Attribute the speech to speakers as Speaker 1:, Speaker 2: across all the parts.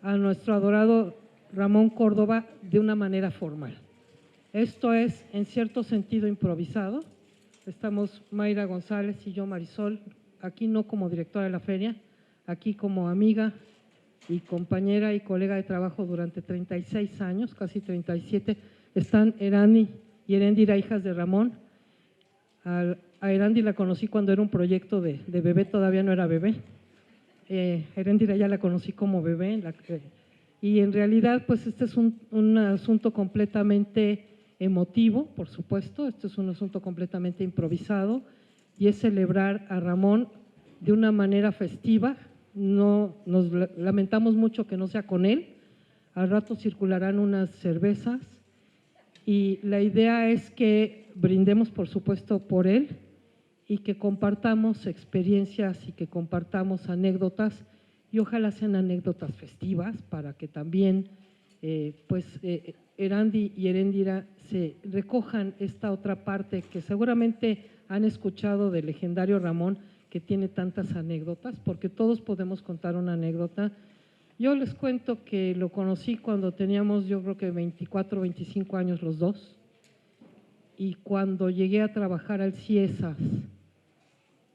Speaker 1: a nuestro adorado Ramón Córdoba de una manera formal. Esto es, en cierto sentido, improvisado. Estamos Mayra González y yo, Marisol, aquí no como directora de la feria, aquí como amiga y compañera y colega de trabajo durante 36 años, casi 37. Están Erandi y Erendira, hijas de Ramón. A Erandi la conocí cuando era un proyecto de bebé, todavía no era bebé. Erendira ya la conocí como bebé. Y en realidad, pues este es un asunto completamente emotivo, por supuesto. Este es un asunto completamente improvisado y es celebrar a Ramón de una manera festiva. No, nos lamentamos mucho que no sea con él. Al rato circularán unas cervezas y la idea es que brindemos, por supuesto, por él y que compartamos experiencias y que compartamos anécdotas y ojalá sean anécdotas festivas para que también Erandi y Erendira se recojan esta otra parte que seguramente han escuchado del legendario Ramón, que tiene tantas anécdotas, porque todos podemos contar una anécdota. Yo les cuento que lo conocí cuando teníamos, yo creo que 24, 25 años los dos, y cuando llegué a trabajar al CIESAS,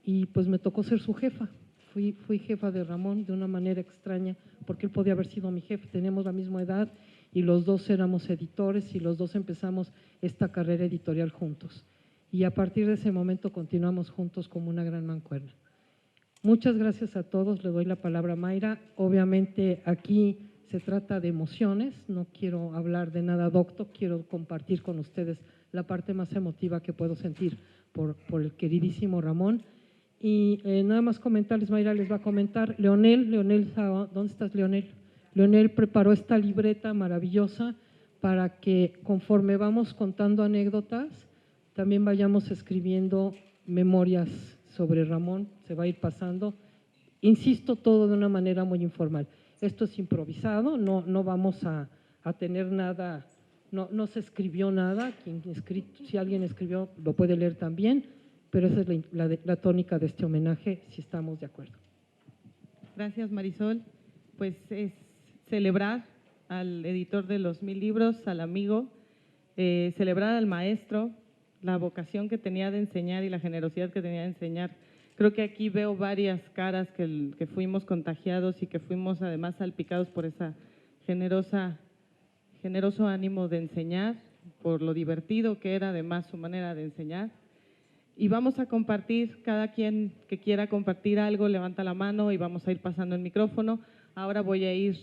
Speaker 1: y pues me tocó ser su jefa. Fui jefa de Ramón de una manera extraña, porque él podía haber sido mi jefe, teníamos la misma edad y los dos éramos editores y los dos empezamos esta carrera editorial juntos. Y a partir de ese momento continuamos juntos como una gran mancuerna. Muchas gracias a todos, le doy la palabra a Mayra. Obviamente aquí se trata de emociones, no quiero hablar de nada docto, quiero compartir con ustedes la parte más emotiva que puedo sentir por el queridísimo Ramón. Y nada más comentarles, Mayra les va a comentar, Leonel, ¿dónde estás, Leonel? Leonel preparó esta libreta maravillosa para que conforme vamos contando anécdotas, también vayamos escribiendo memorias sobre Ramón, se va a ir pasando, insisto, todo de una manera muy informal. Esto es improvisado, no vamos a tener nada, no se escribió nada, si alguien escribió lo puede leer también, pero esa es la tónica de este homenaje, si estamos de acuerdo.
Speaker 2: Gracias, Marisol. Pues es celebrar al editor de los 1000 libros, al amigo, celebrar al maestro, la vocación que tenía de enseñar y la generosidad que tenía de enseñar. Creo que aquí veo varias caras que fuimos contagiados y que fuimos además salpicados por esa generoso ánimo de enseñar, por lo divertido que era además su manera de enseñar. Y vamos a compartir, cada quien que quiera compartir algo, levanta la mano y vamos a ir pasando el micrófono. Ahora voy a ir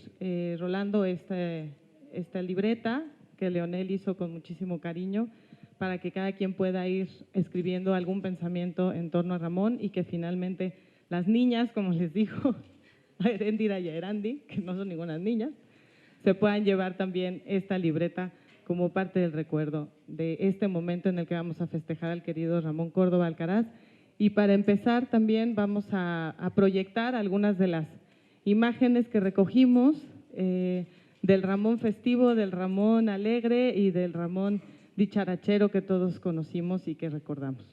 Speaker 2: rolando esta libreta que Leonel hizo con muchísimo cariño para que cada quien pueda ir escribiendo algún pensamiento en torno a Ramón y que finalmente las niñas, como les dijo a Erendira y a Erandi, que no son ninguna niñas, se puedan llevar también esta libreta como parte del recuerdo de este momento en el que vamos a festejar al querido Ramón Córdoba Alcaraz. Y para empezar también vamos a proyectar algunas de las imágenes que recogimos del Ramón festivo, del Ramón alegre y del Ramón dicharachero que todos conocimos y que recordamos.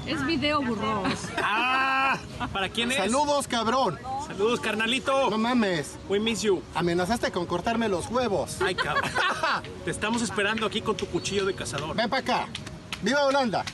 Speaker 3: Es video burros.
Speaker 4: ¿Para quién es?
Speaker 5: Saludos, cabrón.
Speaker 3: Saludos, carnalito.
Speaker 4: No mames.
Speaker 3: We miss you.
Speaker 4: Amenazaste con cortarme los huevos.
Speaker 3: Ay, cabrón. Te estamos esperando aquí con tu cuchillo de cazador.
Speaker 4: Ven para acá. ¡Viva Holanda!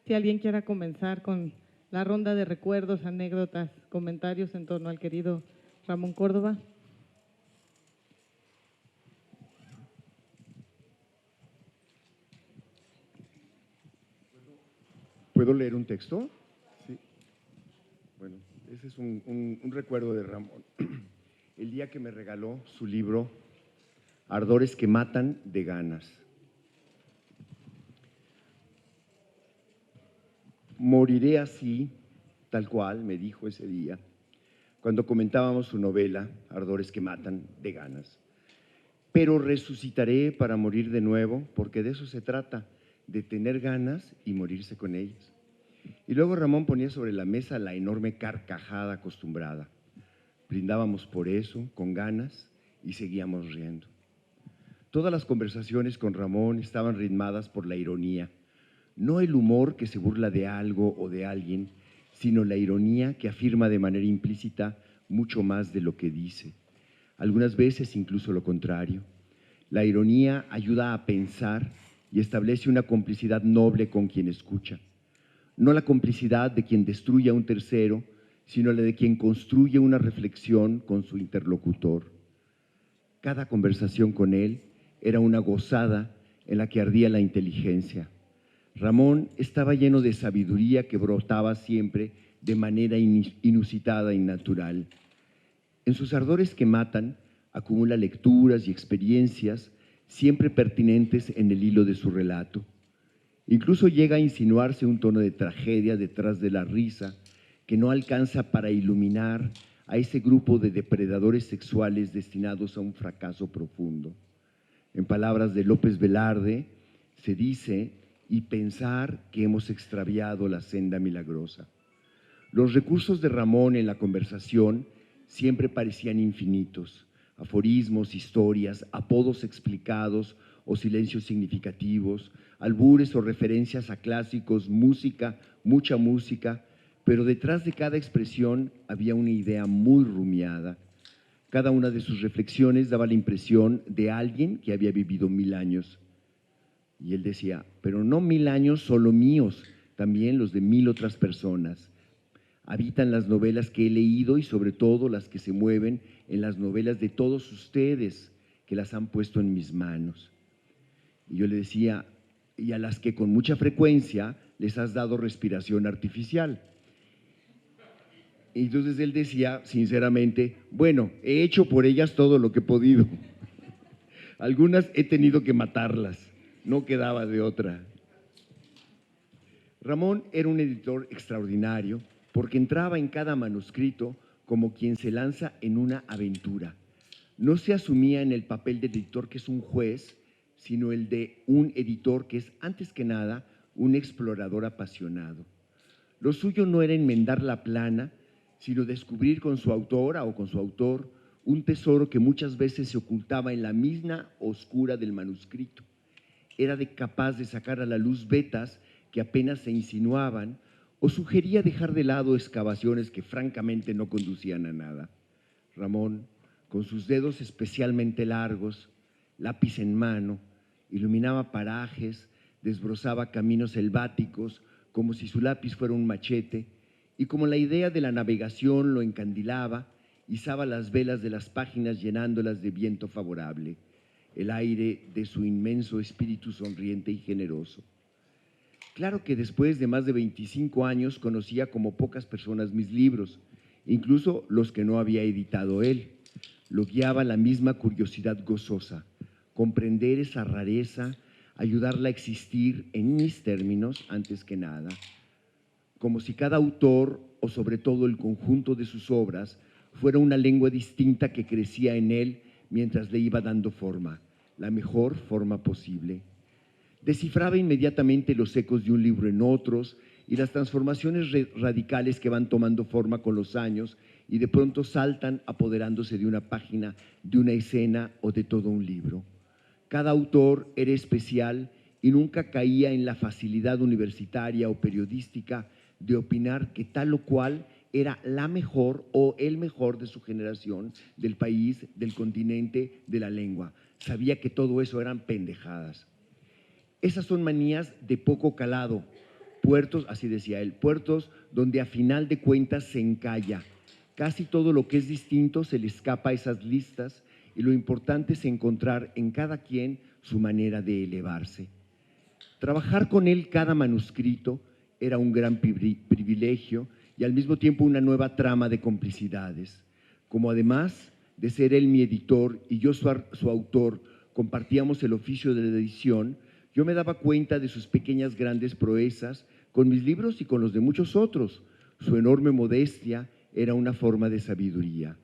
Speaker 2: Si alguien quiera comenzar con la ronda de recuerdos, anécdotas, comentarios en torno al querido Ramón Córdoba.
Speaker 5: ¿Puedo leer un texto? Sí. Bueno, ese es un recuerdo de Ramón. El día que me regaló su libro, Ardores que matan de ganas. Moriré así, tal cual, me dijo ese día, cuando comentábamos su novela, Ardores que matan de ganas. Pero resucitaré para morir de nuevo, porque de eso se trata, de tener ganas y morirse con ellas. Y luego Ramón ponía sobre la mesa la enorme carcajada acostumbrada. Brindábamos por eso, con ganas, y seguíamos riendo. Todas las conversaciones con Ramón estaban ritmadas por la ironía. No el humor que se burla de algo o de alguien, sino la ironía que afirma de manera implícita mucho más de lo que dice. Algunas veces incluso lo contrario. La ironía ayuda a pensar y establece una complicidad noble con quien escucha. No la complicidad de quien destruye a un tercero, sino la de quien construye una reflexión con su interlocutor. Cada conversación con él era una gozada en la que ardía la inteligencia. Ramón estaba lleno de sabiduría que brotaba siempre de manera inusitada y natural. En sus ardores que matan, acumula lecturas y experiencias siempre pertinentes en el hilo de su relato. Incluso llega a insinuarse un tono de tragedia detrás de la risa que no alcanza para iluminar a ese grupo de depredadores sexuales destinados a un fracaso profundo. En palabras de López Velarde, se dice: y pensar que hemos extraviado la senda milagrosa. Los recursos de Ramón en la conversación siempre parecían infinitos: aforismos, historias, apodos explicados o silencios significativos, albures o referencias a clásicos, música, mucha música, pero detrás de cada expresión había una idea muy rumiada. Cada una de sus reflexiones daba la impresión de alguien que había vivido 1000 años. Y él decía, pero no 1000 años solo míos, también los de 1000 otras personas. Habitan las novelas que he leído y sobre todo las que se mueven en las novelas de todos ustedes que las han puesto en mis manos. Y yo le decía, y a las que con mucha frecuencia les has dado respiración artificial. Y entonces él decía, sinceramente, bueno, he hecho por ellas todo lo que he podido. Algunas he tenido que matarlas. No quedaba de otra. Ramón era un editor extraordinario porque entraba en cada manuscrito como quien se lanza en una aventura. No se asumía en el papel de editor que es un juez, sino el de un editor que es, antes que nada, un explorador apasionado. Lo suyo no era enmendar la plana, sino descubrir con su autora o con su autor un tesoro que muchas veces se ocultaba en la misma oscura del manuscrito. Era capaz de sacar a la luz vetas que apenas se insinuaban o sugería dejar de lado excavaciones que francamente no conducían a nada. Ramón, con sus dedos especialmente largos, lápiz en mano, iluminaba parajes, desbrozaba caminos selváticos como si su lápiz fuera un machete, y como la idea de la navegación lo encandilaba, izaba las velas de las páginas llenándolas de viento favorable, el aire de su inmenso espíritu sonriente y generoso. Claro que después de más de 25 años conocía como pocas personas mis libros, incluso los que no había editado él. Lo guiaba la misma curiosidad gozosa, comprender esa rareza, ayudarla a existir en mis términos antes que nada, como si cada autor, o sobre todo el conjunto de sus obras, fuera una lengua distinta que crecía en él mientras le iba dando forma, la mejor forma posible. Descifraba inmediatamente los ecos de un libro en otros y las transformaciones radicales que van tomando forma con los años y de pronto saltan apoderándose de una página, de una escena o de todo un libro. Cada autor era especial y nunca caía en la facilidad universitaria o periodística de opinar que tal o cual era la mejor o el mejor de su generación, del país, del continente, de la lengua. Sabía que todo eso eran pendejadas. Esas son manías de poco calado, puertos, así decía él, puertos donde a final de cuentas se encalla. Casi todo lo que es distinto se le escapa a esas listas y lo importante es encontrar en cada quien su manera de elevarse. Trabajar con él cada manuscrito era un gran privilegio y al mismo tiempo una nueva trama de complicidades. Como además de ser él mi editor y yo su autor, compartíamos el oficio de la edición, yo me daba cuenta de sus pequeñas grandes proezas con mis libros y con los de muchos otros. Su enorme modestia era una forma de sabiduría.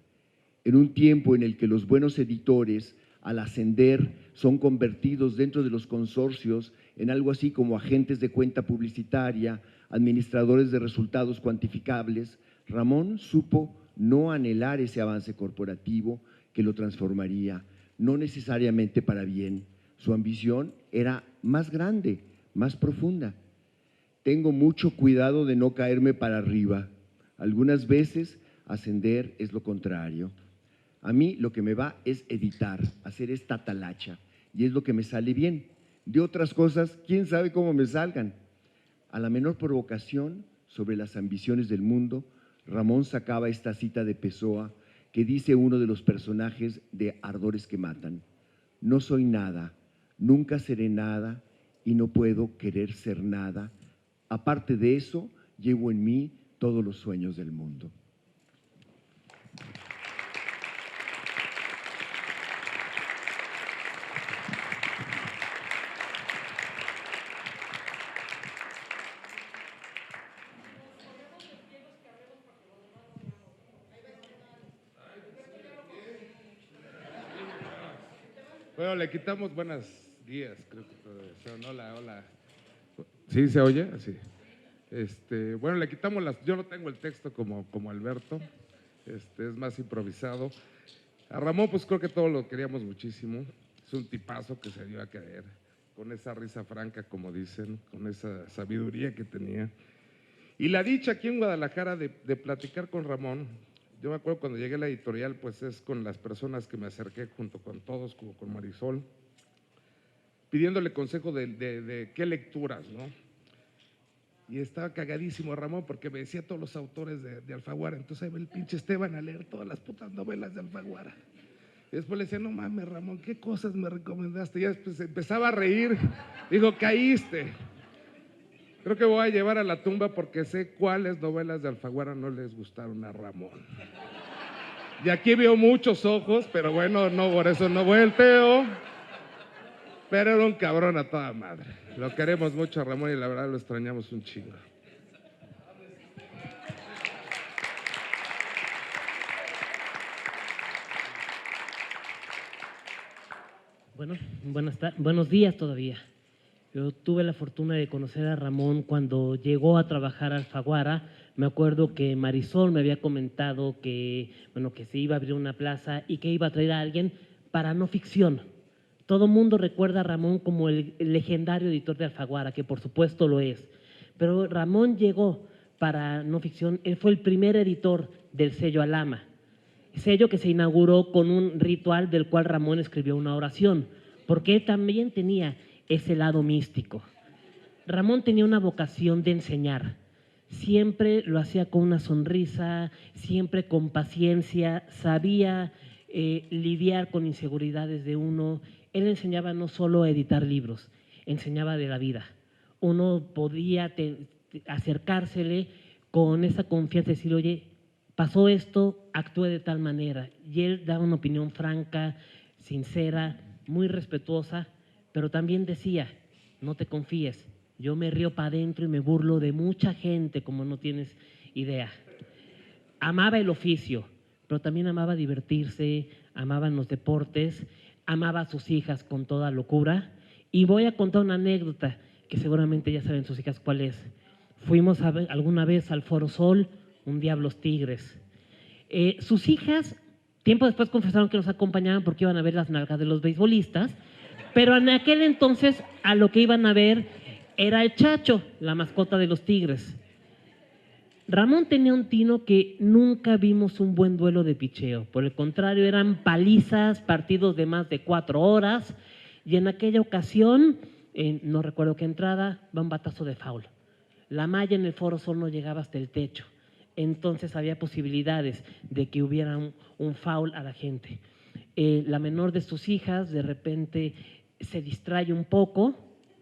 Speaker 5: En un tiempo en el que los buenos editores, al ascender, son convertidos dentro de los consorcios en algo así como agentes de cuenta publicitaria, administradores de resultados cuantificables, Ramón supo no anhelar ese avance corporativo que lo transformaría, no necesariamente para bien. Su ambición era más grande, más profunda. Tengo mucho cuidado de no caerme para arriba. Algunas veces ascender es lo contrario. A mí lo que me va es editar, hacer esta talacha, y es lo que me sale bien. De otras cosas, quién sabe cómo me salgan. A la menor provocación sobre las ambiciones del mundo, Ramón sacaba esta cita de Pessoa que dice uno de los personajes de Ardores que matan: no soy nada, nunca seré nada y no puedo querer ser nada. Aparte de eso, llevo en mí todos los sueños del mundo.
Speaker 6: Bueno, le quitamos buenos días, creo que todavía son. Hola, hola. ¿Sí se oye? Sí. Bueno, le quitamos yo no tengo el texto como Alberto, es más improvisado. A Ramón, pues creo que todos lo queríamos muchísimo. Es un tipazo que se dio a caer, con esa risa franca, como dicen, con esa sabiduría que tenía. Y la dicha aquí en Guadalajara de platicar con Ramón. Yo me acuerdo cuando llegué a la editorial, pues es con las personas que me acerqué junto con todos, como con Marisol, pidiéndole consejo de qué lecturas, ¿no? Y estaba cagadísimo Ramón porque me decía todos los autores de Alfaguara. Entonces ahí va el pinche Esteban a leer todas las putas novelas de Alfaguara. Y después le decía, no mames, Ramón, ¿qué cosas me recomendaste? Y ya después empezaba a reír. Digo, caíste. Creo que voy a llevar a la tumba porque sé cuáles novelas de Alfaguara no les gustaron a Ramón. Y aquí veo muchos ojos, pero bueno, no, por eso no volteo. Pero era un cabrón a toda madre. Lo queremos mucho a Ramón y la verdad lo extrañamos un chingo.
Speaker 7: Bueno, buenos días todavía. Yo tuve la fortuna de conocer a Ramón cuando llegó a trabajar a Alfaguara. Me acuerdo que Marisol me había comentado que, bueno, que se iba a abrir una plaza y que iba a traer a alguien para no ficción. Todo mundo recuerda a Ramón como el legendario editor de Alfaguara, que por supuesto lo es. Pero Ramón llegó para no ficción, él fue el primer editor del sello Alama. Sello que se inauguró con un ritual del cual Ramón escribió una oración, porque él también tenía ese lado místico. Ramón tenía una vocación de enseñar. Siempre lo hacía con una sonrisa, siempre con paciencia, sabía lidiar con inseguridades de uno. Él enseñaba no solo a editar libros, enseñaba de la vida. Uno podía acercársele con esa confianza y decir, oye, pasó esto, actúe de tal manera. Y él daba una opinión franca, sincera, muy respetuosa, pero también decía, no te confíes, yo me río para adentro y me burlo de mucha gente como no tienes idea. Amaba el oficio, pero también amaba divertirse, amaba los deportes, amaba a sus hijas con toda locura. Y voy a contar una anécdota que seguramente ya saben sus hijas cuál es. Fuimos alguna vez al Foro Sol, un Diablos Tigres. Sus hijas, tiempo después confesaron que nos acompañaban porque iban a ver las nalgas de los beisbolistas, pero en aquel entonces a lo que iban a ver era el Chacho, la mascota de los Tigres. Ramón tenía un tino que nunca vimos un buen duelo de picheo. Por el contrario, eran palizas, partidos de más de 4 horas. Y en aquella ocasión, no recuerdo qué entrada, va un batazo de foul. La malla en el Foro Sol no llegaba hasta el techo. Entonces había posibilidades de que hubiera un foul a la gente. La menor de sus hijas de repente se distrae un poco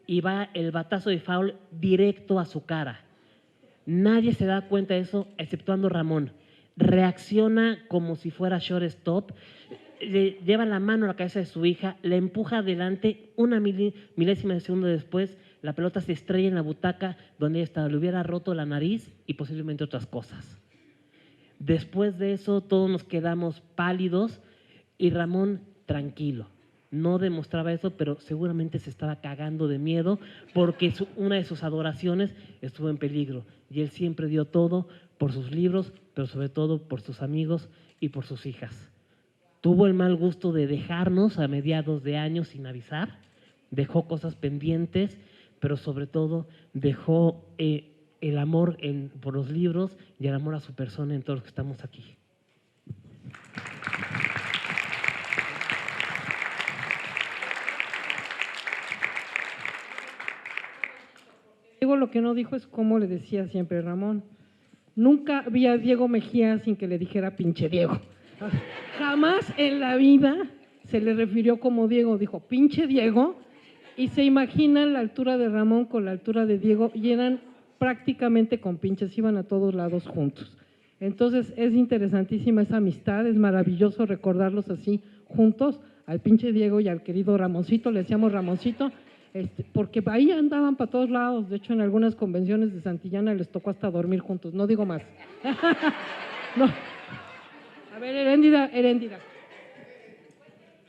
Speaker 7: y va el batazo de foul directo a su cara. Nadie se da cuenta de eso, exceptuando Ramón. Reacciona como si fuera shortstop, le lleva la mano a la cabeza de su hija, la empuja adelante, una milésima de segundo después, la pelota se estrella en la butaca donde ella estaba, le hubiera roto la nariz y posiblemente otras cosas. Después de eso, todos nos quedamos pálidos y Ramón tranquilo. No demostraba eso, pero seguramente se estaba cagando de miedo porque una de sus adoraciones estuvo en peligro. Y él siempre dio todo por sus libros, pero sobre todo por sus amigos y por sus hijas. Tuvo el mal gusto de dejarnos a mediados de año sin avisar, dejó cosas pendientes, pero sobre todo dejó el amor por los libros y el amor a su persona en todos los que estamos aquí.
Speaker 1: Diego lo que no dijo es cómo le decía siempre Ramón. Nunca vi a Diego Mejía sin que le dijera pinche Diego. Jamás en la vida se le refirió como Diego, dijo pinche Diego, y se imaginan la altura de Ramón con la altura de Diego y eran prácticamente compinches, iban a todos lados juntos. Entonces es interesantísima esa amistad, es maravilloso recordarlos así juntos, al pinche Diego y al querido Ramoncito, le decíamos Ramoncito, porque ahí andaban para todos lados. De hecho, en algunas convenciones de Santillana les tocó hasta dormir juntos, no digo más. No. A ver, Heréndira.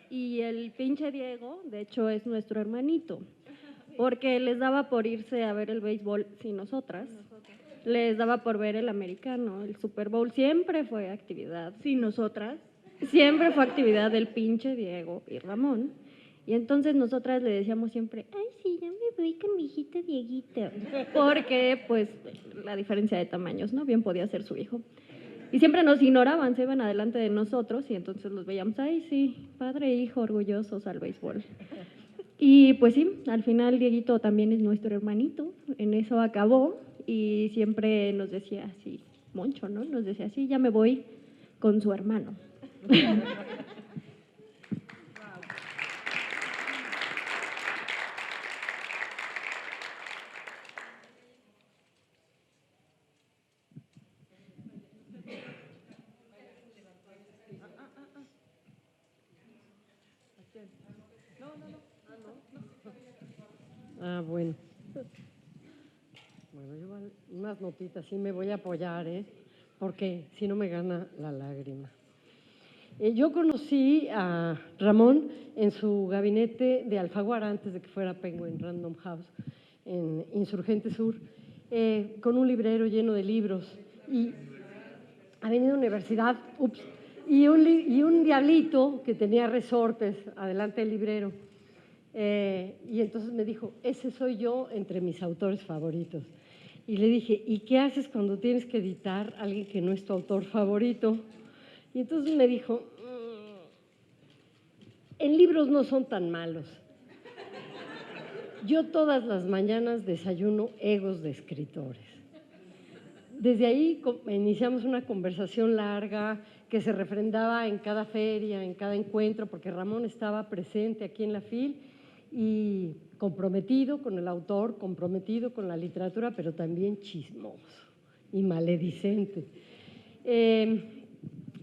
Speaker 8: Y el pinche Diego, de hecho, es nuestro hermanito, porque les daba por irse a ver el béisbol sin nosotras, les daba por ver el americano, el Super Bowl, siempre fue actividad, sin nosotras, siempre fue actividad del pinche Diego y Ramón. Y entonces nosotras le decíamos siempre, ay, sí, ya me voy con mi hijita Dieguito, porque pues la diferencia de tamaños, ¿no? Bien podía ser su hijo. Y siempre nos ignoraban, se iban adelante de nosotros y entonces los veíamos, ay, sí, padre e hijo, orgullosos al béisbol. Y pues sí, al final Dieguito también es nuestro hermanito, en eso acabó y siempre nos decía así, Moncho, ¿no? Nos decía así, ya me voy con su hermano.
Speaker 9: Ah, bueno. Bueno, yo unas notitas, sí me voy a apoyar, porque si no me gana la lágrima. Yo conocí a Ramón en su gabinete de Alfaguara, antes de que fuera Penguin Random House, en Insurgente Sur, con un librero lleno de libros. Y Avenida Universidad, y un diablito que tenía resortes adelante del librero. Y entonces me dijo, ese soy yo entre mis autores favoritos. Y le dije, ¿y qué haces cuando tienes que editar a alguien que no es tu autor favorito? Y entonces me dijo, en libros no son tan malos. Yo todas las mañanas desayuno egos de escritores. Desde ahí iniciamos una conversación larga que se refrendaba en cada feria, en cada encuentro, porque Ramón estaba presente aquí en la FIL y comprometido con el autor, comprometido con la literatura, pero también chismoso y maledicente.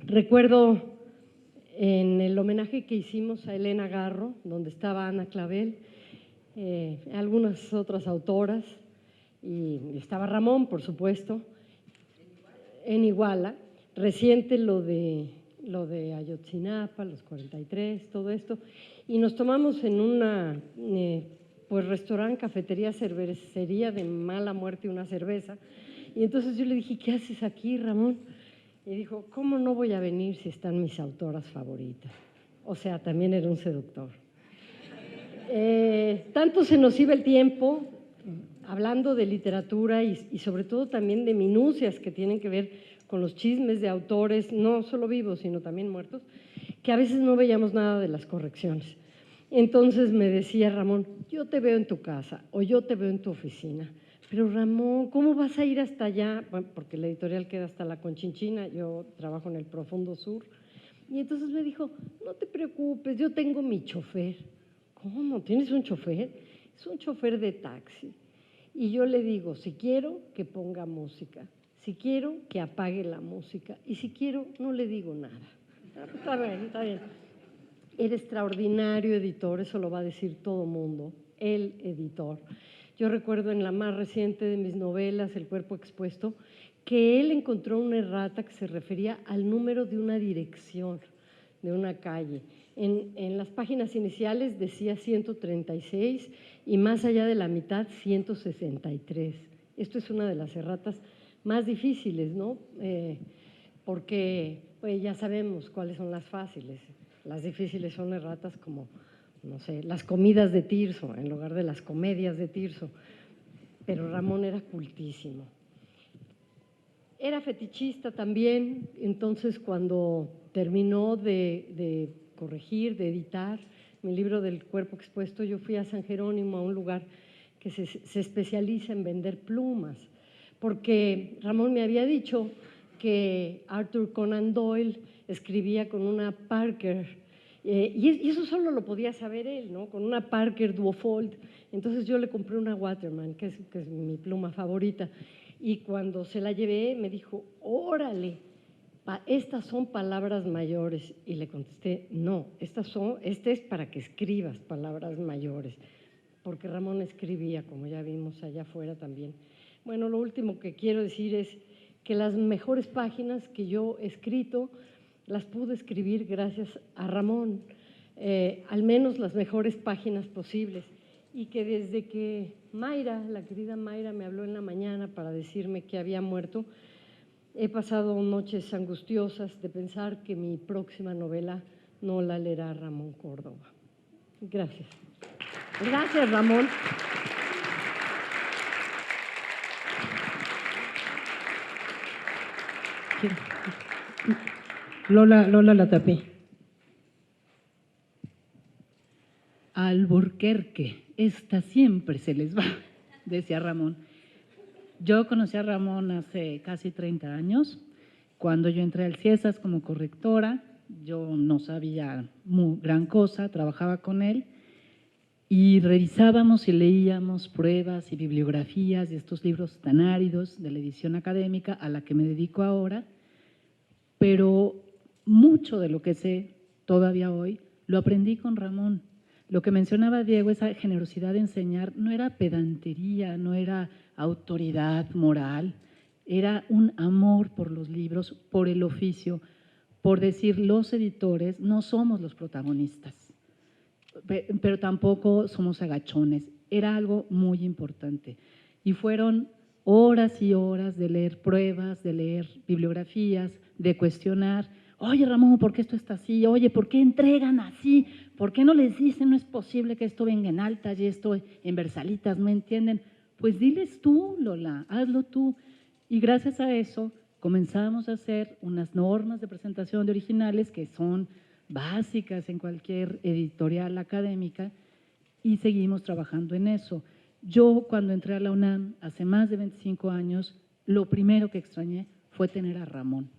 Speaker 9: Recuerdo en el homenaje que hicimos a Elena Garro, donde estaba Ana Clavel, algunas otras autoras, y estaba Ramón, por supuesto, en Iguala, reciente lo de Ayotzinapa, los 43, todo esto, y nos tomamos en una restaurante, cafetería, cervecería de mala muerte una cerveza, y entonces yo le dije, ¿qué haces aquí, Ramón? Y dijo, ¿cómo no voy a venir si están mis autoras favoritas? O sea, también era un seductor. Tanto se nos iba el tiempo hablando de literatura y sobre todo también de minucias que tienen que ver con los chismes de autores, no solo vivos, sino también muertos, que a veces no veíamos nada de las correcciones. Entonces me decía Ramón, yo te veo en tu casa o yo te veo en tu oficina. Pero Ramón, ¿cómo vas a ir hasta allá? Bueno, porque la editorial queda hasta la Conchinchina, yo trabajo en el profundo sur. Y entonces me dijo, no te preocupes, yo tengo mi chofer. ¿Cómo? ¿Tienes un chofer? Es un chofer de taxi. Y yo le digo, si quiero, que ponga música. Si quiero, que apague la música. Y si quiero, no le digo nada. Está bien, está bien. Era extraordinario editor, eso lo va a decir todo mundo, el editor. Yo recuerdo en la más reciente de mis novelas, El cuerpo expuesto, que él encontró una errata que se refería al número de una dirección de una calle. En las páginas iniciales decía 136 y más allá de la mitad 163. Esto es una de las erratas más difíciles, ¿no? Porque pues, ya sabemos cuáles son las fáciles. Las difíciles son erratas como, no sé, las comidas de Tirso en lugar de las comedias de Tirso. Pero Ramón era cultísimo. Era fetichista también, entonces cuando terminó de corregir, de editar mi libro del cuerpo expuesto, yo fui a San Jerónimo, a un lugar que se especializa en vender plumas, porque Ramón me había dicho que Arthur Conan Doyle escribía con una Parker, y eso solo lo podía saber él, ¿no? Con una Parker Duofold. Entonces yo le compré una Waterman, que es mi pluma favorita, y cuando se la llevé me dijo, órale, estas son palabras mayores. Y le contesté, no, este es para que escribas palabras mayores, porque Ramón escribía, como ya vimos allá afuera también. Bueno, lo último que quiero decir es que las mejores páginas que yo he escrito las pude escribir gracias a Ramón, al menos las mejores páginas posibles. Y que desde que Mayra, la querida Mayra, me habló en la mañana para decirme que había muerto, he pasado noches angustiosas de pensar que mi próxima novela no la leerá Ramón Córdoba. Gracias. Gracias, Ramón.
Speaker 1: Lola Latapí.
Speaker 10: Alburquerque, esta siempre se les va, decía Ramón. Yo conocí a Ramón hace casi 30 años, cuando yo entré al CIESAS como correctora. Yo no sabía gran cosa, trabajaba con él y revisábamos y leíamos pruebas y bibliografías de estos libros tan áridos de la edición académica a la que me dedico ahora, pero mucho de lo que sé todavía hoy lo aprendí con Ramón. Lo que mencionaba Diego, esa generosidad de enseñar, no era pedantería, no era autoridad moral, era un amor por los libros, por el oficio, por decir los editores no somos los protagonistas, pero tampoco somos agachones. Era algo muy importante. Y fueron horas y horas de leer pruebas, de leer bibliografías, de cuestionar. Oye, Ramón, ¿por qué esto está así? Oye, ¿por qué entregan así? ¿Por qué no les dicen, no es posible que esto venga en altas y esto en versalitas? ¿No entienden? Pues diles tú, Lola, hazlo tú. Y gracias a eso comenzamos a hacer unas normas de presentación de originales que son básicas en cualquier editorial académica y seguimos trabajando en eso. Yo cuando entré a la UNAM hace más de 25 años, lo primero que extrañé fue tener a Ramón,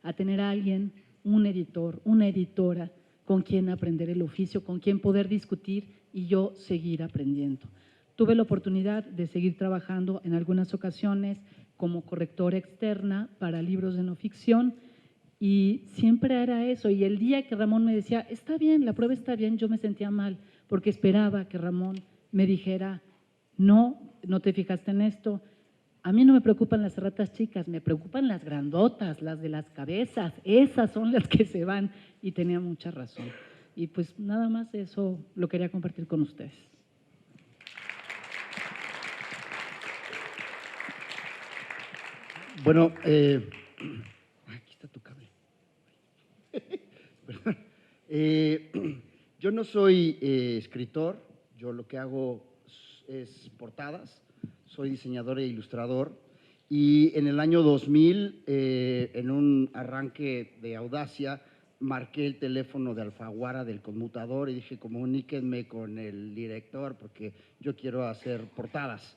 Speaker 10: a tener a alguien, un editor, una editora con quien aprender el oficio, con quien poder discutir y yo seguir aprendiendo. Tuve la oportunidad de seguir trabajando en algunas ocasiones como correctora externa para libros de no ficción y siempre era eso. Y el día que Ramón me decía, está bien, la prueba está bien, yo me sentía mal porque esperaba que Ramón me dijera, no, no te fijaste en esto. A mí no me preocupan las erratas chicas, me preocupan las grandotas, las de las cabezas, esas son las que se van y tenía mucha razón. Y pues nada más eso lo quería compartir con ustedes.
Speaker 11: Bueno, aquí está tu cable. Perdón. Yo no soy escritor, yo lo que hago es portadas, soy diseñador e ilustrador y en el año 2000, en un arranque de audacia, marqué el teléfono de Alfaguara del conmutador y dije, comuníquenme con el director porque yo quiero hacer portadas,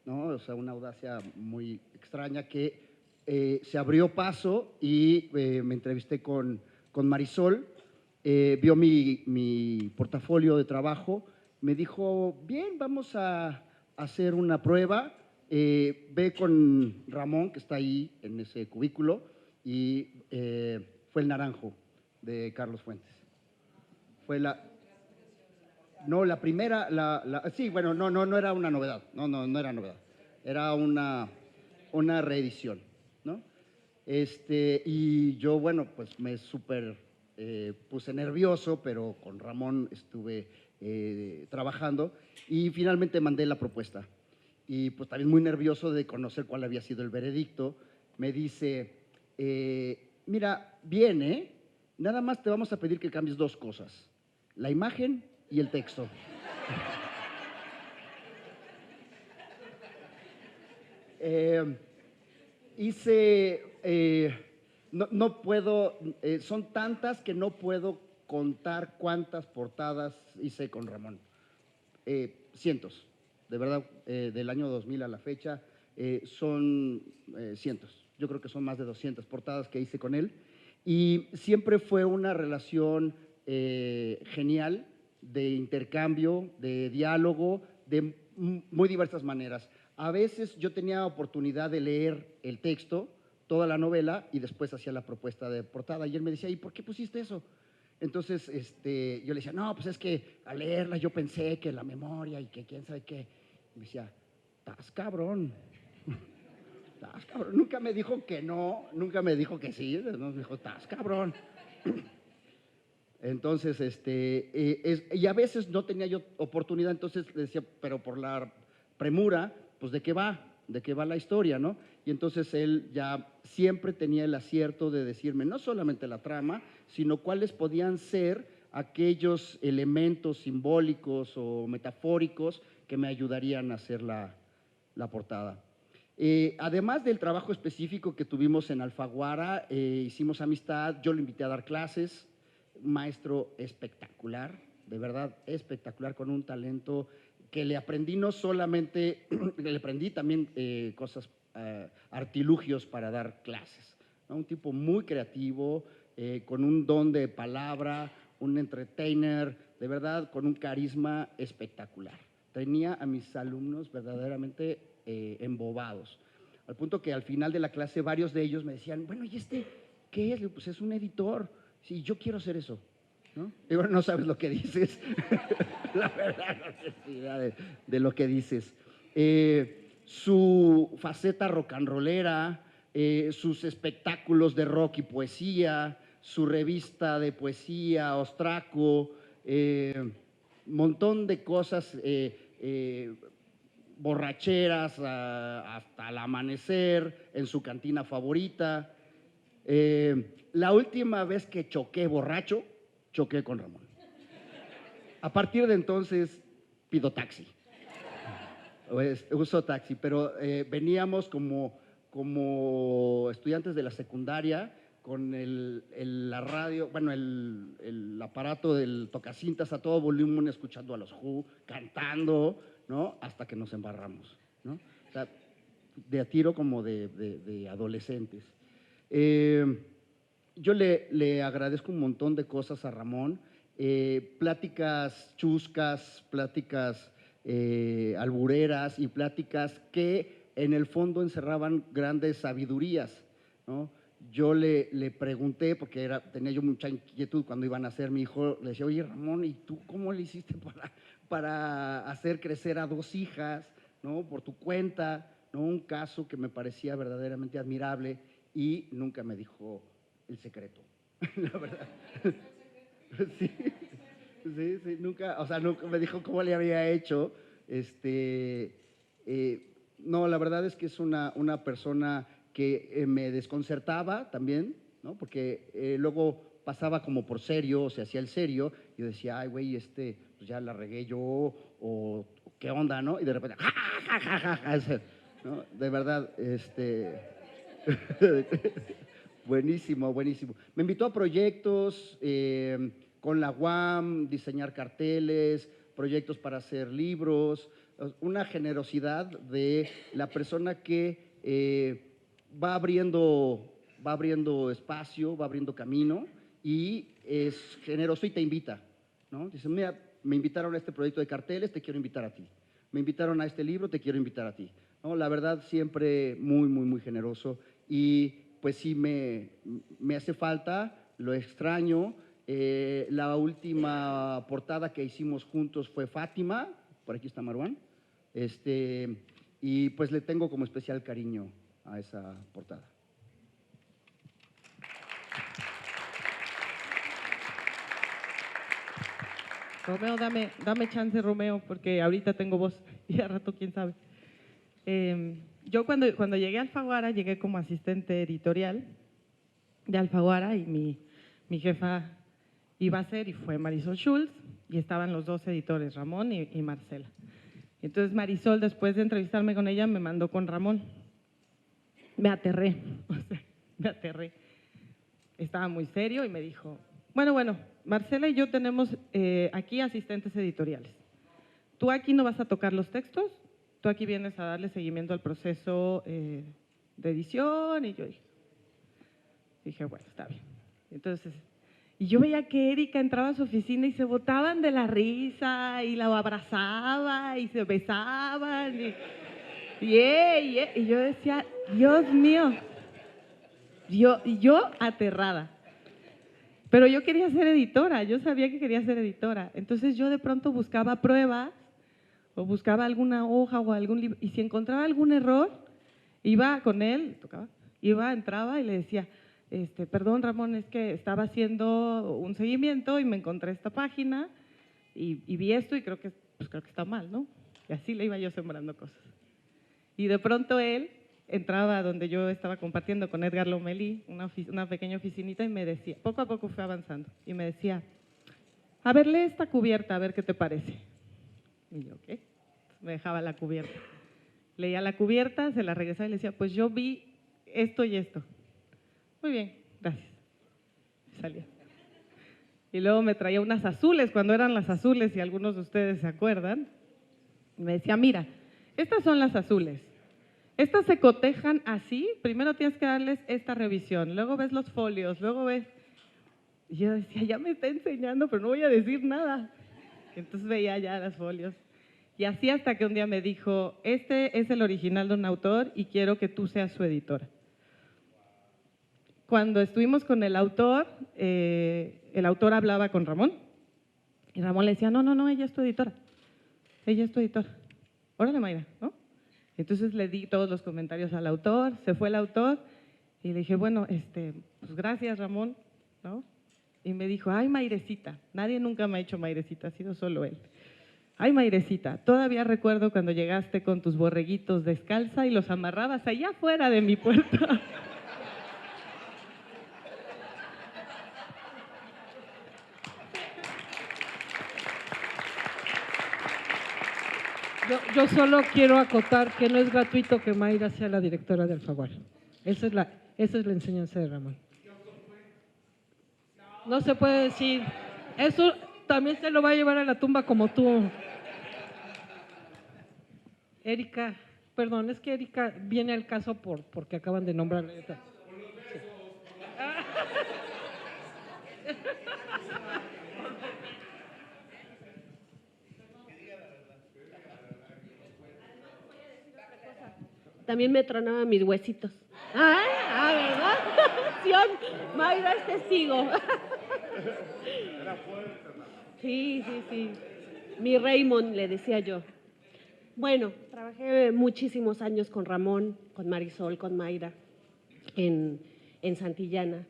Speaker 11: ¿no? O sea, una audacia muy extraña que se abrió paso y me entrevisté con Marisol, vio mi portafolio de trabajo, me dijo, bien, vamos a hacer una prueba, ve con Ramón, que está ahí en ese cubículo, y fue El Naranjo, de Carlos Fuentes. Fue la... No, la primera, sí, bueno, no era una novedad, no era novedad, era una reedición, ¿no? Y yo, bueno, pues me súper puse nervioso, pero con Ramón estuve trabajando y finalmente mandé la propuesta. Y pues también muy nervioso de conocer cuál había sido el veredicto, me dice, mira, bien, nada más te vamos a pedir que cambies dos cosas, la imagen y el texto. No puedo, son tantas que no puedo contar cuántas portadas hice con Ramón. Cientos, de verdad, del año 2000 a la fecha, son cientos. Yo creo que son más de 200 portadas que hice con él. Y siempre fue una relación genial de intercambio, de diálogo, de muy diversas maneras. A veces yo tenía oportunidad de leer el texto, toda la novela, y después hacía la propuesta de portada. Y él me decía, ¿y por qué pusiste eso? Entonces yo le decía, no, pues es que al leerla yo pensé que la memoria y que quién sabe qué. Y me decía, estás cabrón. Estás cabrón. Nunca me dijo que no, nunca me dijo que sí. Me dijo, estás cabrón. Entonces, y a veces no tenía yo oportunidad, entonces le decía, pero por la premura, pues ¿de qué va? ¿De qué va la historia, no? Y entonces él ya siempre tenía el acierto de decirme no solamente la trama, sino cuáles podían ser aquellos elementos simbólicos o metafóricos que me ayudarían a hacer la portada. Además del trabajo específico que tuvimos en Alfaguara, hicimos amistad, yo lo invité a dar clases, un maestro espectacular, de verdad espectacular, con un talento que le aprendí no solamente, le aprendí también cosas, artilugios para dar clases, ¿no? Un tipo muy creativo, con un don de palabra, un entertainer, de verdad, con un carisma espectacular. Tenía a mis alumnos verdaderamente embobados, al punto que al final de la clase varios de ellos me decían, bueno, ¿y qué es? Pues es un editor. Sí, yo quiero hacer eso. ¿no? Y bueno, no sabes lo que dices. La verdad, no tienes idea de lo que dices. Su faceta rock and rollera, sus espectáculos de rock y poesía, su revista de poesía, Ostraco, montón de cosas, borracheras hasta el amanecer, en su cantina favorita. La última vez que choqué borracho, choqué con Ramón. A partir de entonces pido taxi. Uso taxi, pero veníamos como estudiantes de la secundaria con la radio, bueno, el aparato del tocacintas a todo volumen, escuchando a los Who, cantando, ¿no? Hasta que nos embarramos, ¿no? O sea, de a tiro como de adolescentes. Yo le agradezco un montón de cosas a Ramón, pláticas chuscas, pláticas albureras y pláticas que en el fondo encerraban grandes sabidurías, ¿no? Yo le pregunté, porque tenía yo mucha inquietud cuando iban a nacer mi hijo, le decía, oye Ramón, ¿y tú cómo le hiciste para hacer crecer a 2 hijas, ¿no? Por tu cuenta, ¿no? Un caso que me parecía verdaderamente admirable y nunca me dijo el secreto, la verdad. Sí, nunca, o sea, nunca me dijo cómo le había hecho. No, la verdad es que es una persona que me desconcertaba también, ¿no? Porque luego pasaba como por serio, o se hacía el serio, y yo decía, ay, güey, pues ya la regué yo, o qué onda, ¿no? Y de repente, ja, ja, ja, ja, ja, ja, ¿no? De verdad, buenísimo, buenísimo. Me invitó a proyectos con la UAM, diseñar carteles, proyectos para hacer libros, una generosidad de la persona que va abriendo espacio, va abriendo camino y es generoso y te invita, ¿no? Dice, mira, me invitaron a este proyecto de carteles, te quiero invitar a ti. Me invitaron a este libro, te quiero invitar a ti, ¿no? La verdad, siempre muy, muy, muy generoso y pues sí me hace falta, lo extraño. La última portada que hicimos juntos fue Fátima, por aquí está Marwan, y pues le tengo como especial cariño a esa portada.
Speaker 2: Romeo, dame chance, Romeo, porque ahorita tengo voz y al rato quién sabe. Yo cuando llegué a Alfaguara, llegué como asistente editorial de Alfaguara y mi jefa iba a ser y fue Marisol Schultz y estaban los 2 editores, Ramón y Marcela. Entonces Marisol, después de entrevistarme con ella, me mandó con Ramón. Me aterré, o sea, me aterré. Estaba muy serio y me dijo, bueno, Marcela y yo tenemos aquí asistentes editoriales. Tú aquí no vas a tocar los textos, tú aquí vienes a darle seguimiento al proceso de edición. Y yo dije, bueno, está bien. Entonces, y yo veía que Erika entraba a su oficina y se botaban de la risa y la abrazaba y se besaban y yo decía, Dios mío, yo aterrada. Pero yo quería ser editora, yo sabía que quería ser editora. Entonces yo de pronto buscaba pruebas o buscaba alguna hoja o algún libro y si encontraba algún error, iba con él, entraba y le decía, perdón Ramón, es que estaba haciendo un seguimiento y me encontré esta página y vi esto y creo que está mal, ¿no? Y así le iba yo sembrando cosas. Y de pronto él entraba donde yo estaba compartiendo con Edgar Lomelí, una pequeña oficinita, y me decía, poco a poco fue avanzando, y me decía, a ver, lee esta cubierta, a ver qué te parece. Y yo, ¿qué? Me dejaba la cubierta. Leía la cubierta, se la regresaba y le decía, pues yo vi esto y esto. Muy bien, gracias. Salía. Y luego me traía unas azules, cuando eran las azules, y algunos de ustedes se acuerdan. Y me decía, mira, estas son las azules. Estas se cotejan así, primero tienes que darles esta revisión, luego ves los folios, luego ves… Y yo decía, ya me está enseñando, pero no voy a decir nada. Entonces veía ya los folios. Y así hasta que un día me dijo, este es el original de un autor y quiero que tú seas su editora. Cuando estuvimos con el autor, el autor hablaba con Ramón y Ramón le decía, no, ella es tu editora, órale Mayra, ¿no? Entonces le di todos los comentarios al autor, se fue el autor y le dije, bueno, pues gracias Ramón, ¿no? Y me dijo, ay Mayrecita, nadie nunca me ha hecho Mayrecita, ha sido solo él. Ay Mayrecita, todavía recuerdo cuando llegaste con tus borreguitos descalza y los amarrabas allá afuera de mi puerta.
Speaker 1: Yo solo quiero acotar que no es gratuito que Mayra sea la directora de Alfaguara. Esa es la enseñanza de Ramón. No se puede decir. Eso también se lo va a llevar a la tumba como tú. Erika, perdón, es que Erika viene al caso porque acaban de nombrarla. Sí.
Speaker 12: También me tronaban mis huesitos. ¿Verdad? Mayra es testigo. Sí. Mi Raymond, le decía yo. Bueno, trabajé muchísimos años con Ramón, con Marisol, con Mayra, en Santillana.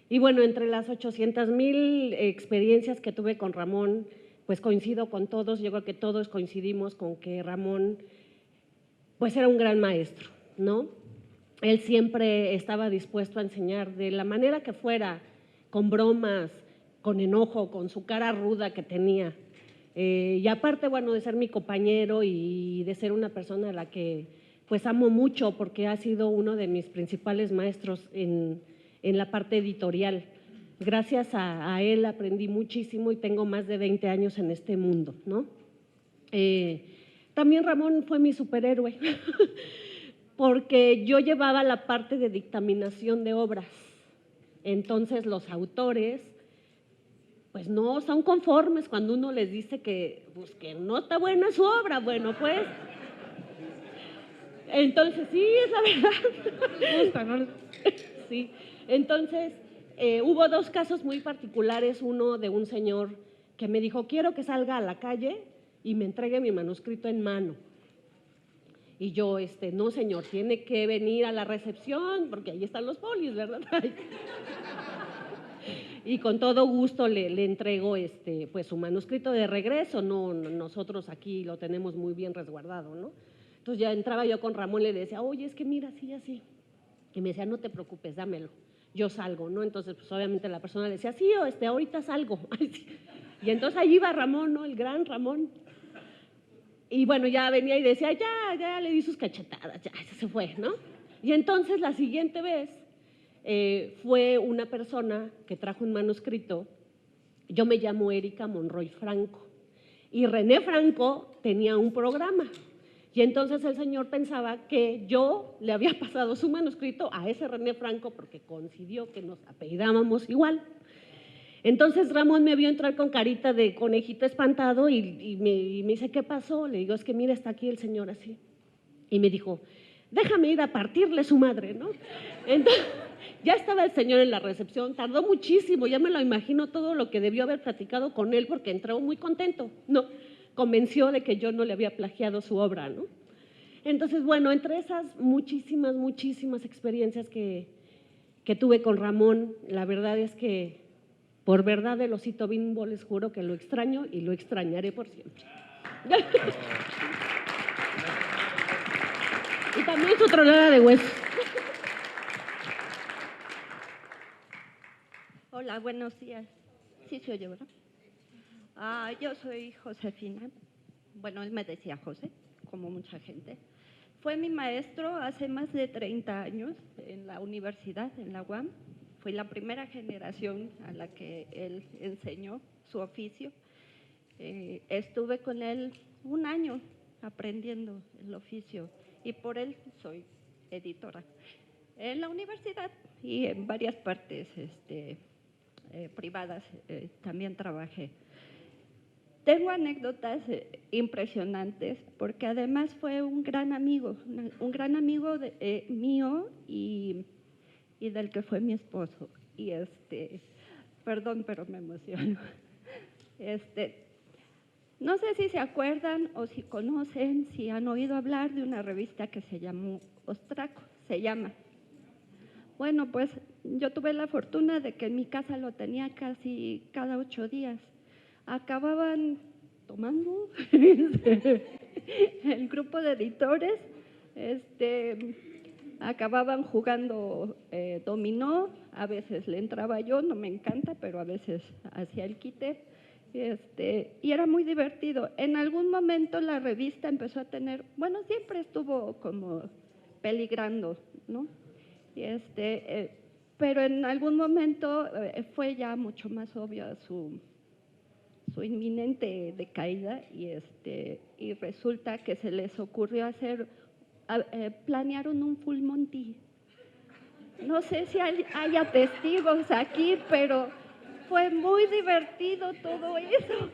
Speaker 12: Y bueno, entre las 800,000 experiencias que tuve con Ramón, pues coincido con todos, yo creo que todos coincidimos con que Ramón pues era un gran maestro, ¿no? Él siempre estaba dispuesto a enseñar de la manera que fuera, con bromas, con enojo, con su cara ruda que tenía. Y aparte, bueno, de ser mi compañero y de ser una persona a la que pues amo mucho porque ha sido uno de mis principales maestros en la parte editorial. Gracias a él aprendí muchísimo y tengo más de 20 años en este mundo, ¿no? También Ramón fue mi superhéroe, porque yo llevaba la parte de dictaminación de obras. Entonces los autores, pues no son conformes cuando uno les dice que no está buena su obra. Bueno, pues, entonces sí, es la verdad. Sí, entonces hubo dos casos muy particulares, uno de un señor que me dijo, quiero que salga a la calle y me entregue mi manuscrito en mano. Y yo, no señor, tiene que venir a la recepción, porque ahí están los polis, ¿verdad? Y con todo gusto le entrego pues su manuscrito de regreso, no, nosotros aquí lo tenemos muy bien resguardado, ¿no? Entonces ya entraba yo con Ramón y le decía, oye, es que mira, así. Y me decía, no te preocupes, dámelo, yo salgo, ¿no? Entonces, pues obviamente la persona le decía, sí, ahorita salgo. Y entonces ahí iba Ramón, ¿no? El gran Ramón. Y bueno, ya venía y decía, ya le di sus cachetadas, ya se fue, ¿no? Y entonces la siguiente vez fue una persona que trajo un manuscrito, yo me llamo Erika Monroy Franco, y René Franco tenía un programa, y entonces el señor pensaba que yo le había pasado su manuscrito a ese René Franco porque coincidió que nos apellidábamos igual. Entonces Ramón me vio entrar con carita de conejito espantado y me dice, ¿qué pasó? Le digo, es que mira, está aquí el señor así. Y me dijo, déjame ir a partirle su madre, ¿no? Entonces, ya estaba el señor en la recepción, tardó muchísimo, ya me lo imagino todo lo que debió haber platicado con él porque entró muy contento, ¿no? Convenció de que yo no le había plagiado su obra, ¿no? Entonces, bueno, entre esas muchísimas experiencias que tuve con Ramón, la verdad es que por verdad del osito Bimbo les juro que lo extraño y lo extrañaré por siempre. Y también su tronada de hueso.
Speaker 13: Hola, buenos días. Sí se oye, ¿verdad? Yo soy Josefina. Bueno, él me decía José, como mucha gente. Fue mi maestro hace más de 30 años en la universidad, en la UAM. Fui la primera generación a la que él enseñó su oficio. Estuve con él un año aprendiendo el oficio y por él soy editora. En la universidad y en varias partes privadas también trabajé. Tengo anécdotas impresionantes porque además fue un gran amigo mío y del que fue mi esposo. Y Perdón, pero me emociono. No sé si se acuerdan o si conocen, si han oído hablar de una revista que se llamó Ostraco, se llama. Bueno, pues yo tuve la fortuna de que en mi casa lo tenía casi cada 8 días. Acababan tomando el grupo de editores, acababan jugando dominó, a veces le entraba yo, no me encanta, pero a veces hacía el quite, y era muy divertido. En algún momento la revista empezó a tener, bueno, siempre estuvo como peligrando, ¿no? Pero en algún momento fue ya mucho más obvia su inminente decaída y resulta que se les ocurrió planearon un full Monty. No sé si haya testigos aquí, pero fue muy divertido todo eso.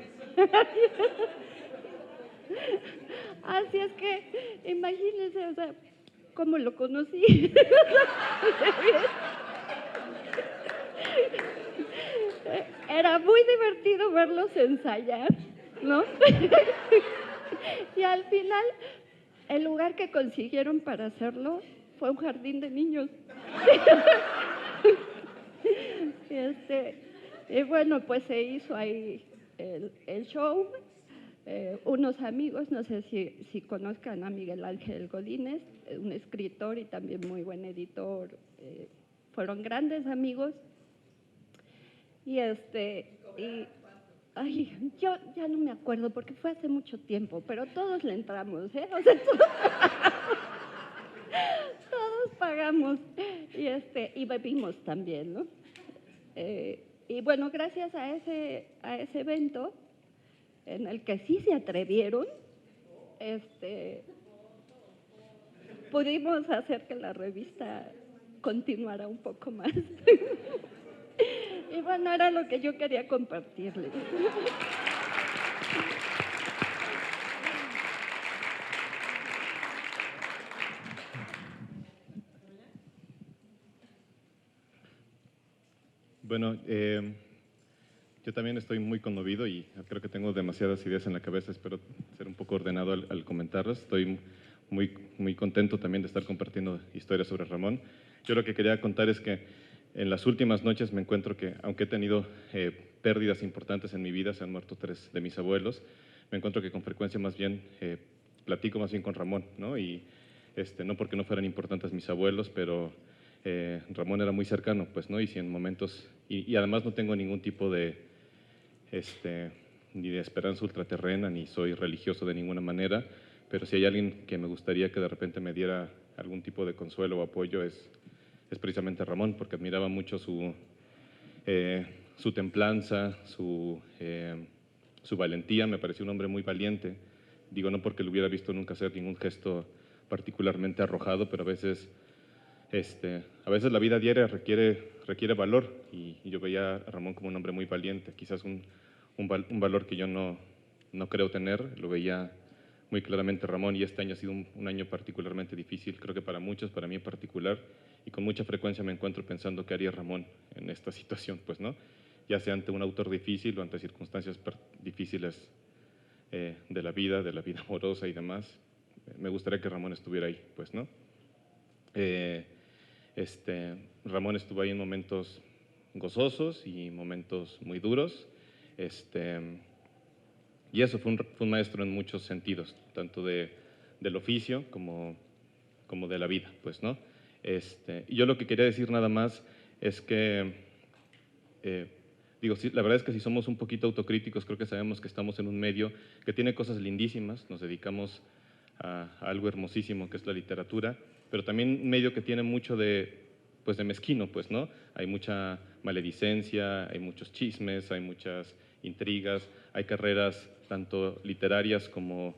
Speaker 13: Así es que imagínense, o sea, cómo lo conocí. Era muy divertido verlos ensayar, ¿no? Y al final, el lugar que consiguieron para hacerlo fue un jardín de niños. Y bueno, pues se hizo ahí el show. Unos amigos, no sé si conozcan a Miguel Ángel Godínez, un escritor y también muy buen editor, fueron grandes amigos. Ay, yo ya no me acuerdo porque fue hace mucho tiempo, pero todos le entramos, ¿eh? O sea, todos pagamos y bebimos también, ¿no? Y bueno, gracias a ese evento en el que sí se atrevieron, pudimos hacer que la revista continuara un poco más. Y bueno, era lo que yo quería compartirles.
Speaker 14: Bueno, yo también estoy muy conmovido y creo que tengo demasiadas ideas en la cabeza. Espero ser un poco ordenado al comentarlas. Estoy muy contento también de estar compartiendo historias sobre Ramón. Yo lo que quería contar es que en las últimas noches me encuentro que, aunque he tenido pérdidas importantes en mi vida, se han muerto 3 de mis abuelos, me encuentro que con frecuencia más bien platico más bien con Ramón, ¿no? Y no porque no fueran importantes mis abuelos, pero Ramón era muy cercano, pues, ¿no? Y si en momentos, y además no tengo ningún tipo de, ni de esperanza ultraterrena, ni soy religioso de ninguna manera, pero si hay alguien que me gustaría que de repente me diera algún tipo de consuelo o apoyo es precisamente Ramón, porque admiraba mucho su templanza, su valentía. Me pareció un hombre muy valiente. Digo, no porque lo hubiera visto nunca hacer ningún gesto particularmente arrojado, pero a veces la vida diaria requiere valor, y yo veía a Ramón como un hombre muy valiente, quizás un valor que yo no creo tener. Lo veía muy claramente Ramón, y este año ha sido un año particularmente difícil, creo que para muchos, para mí en particular, y con mucha frecuencia me encuentro pensando qué haría Ramón en esta situación, pues, ¿no? Ya sea ante un autor difícil o ante circunstancias difíciles de la vida amorosa y demás. Me gustaría que Ramón estuviera ahí, pues, ¿no? Ramón estuvo ahí en momentos gozosos y momentos muy duros, y eso fue un maestro en muchos sentidos, tanto del oficio como de la vida, pues, ¿no? Y yo lo que quería decir nada más es que, sí, la verdad es que si somos un poquito autocríticos, creo que sabemos que estamos en un medio que tiene cosas lindísimas, nos dedicamos a algo hermosísimo que es la literatura, pero también un medio que tiene mucho de mezquino, pues, ¿no? Hay mucha maledicencia, hay muchos chismes, hay muchas intrigas, hay carreras tanto literarias como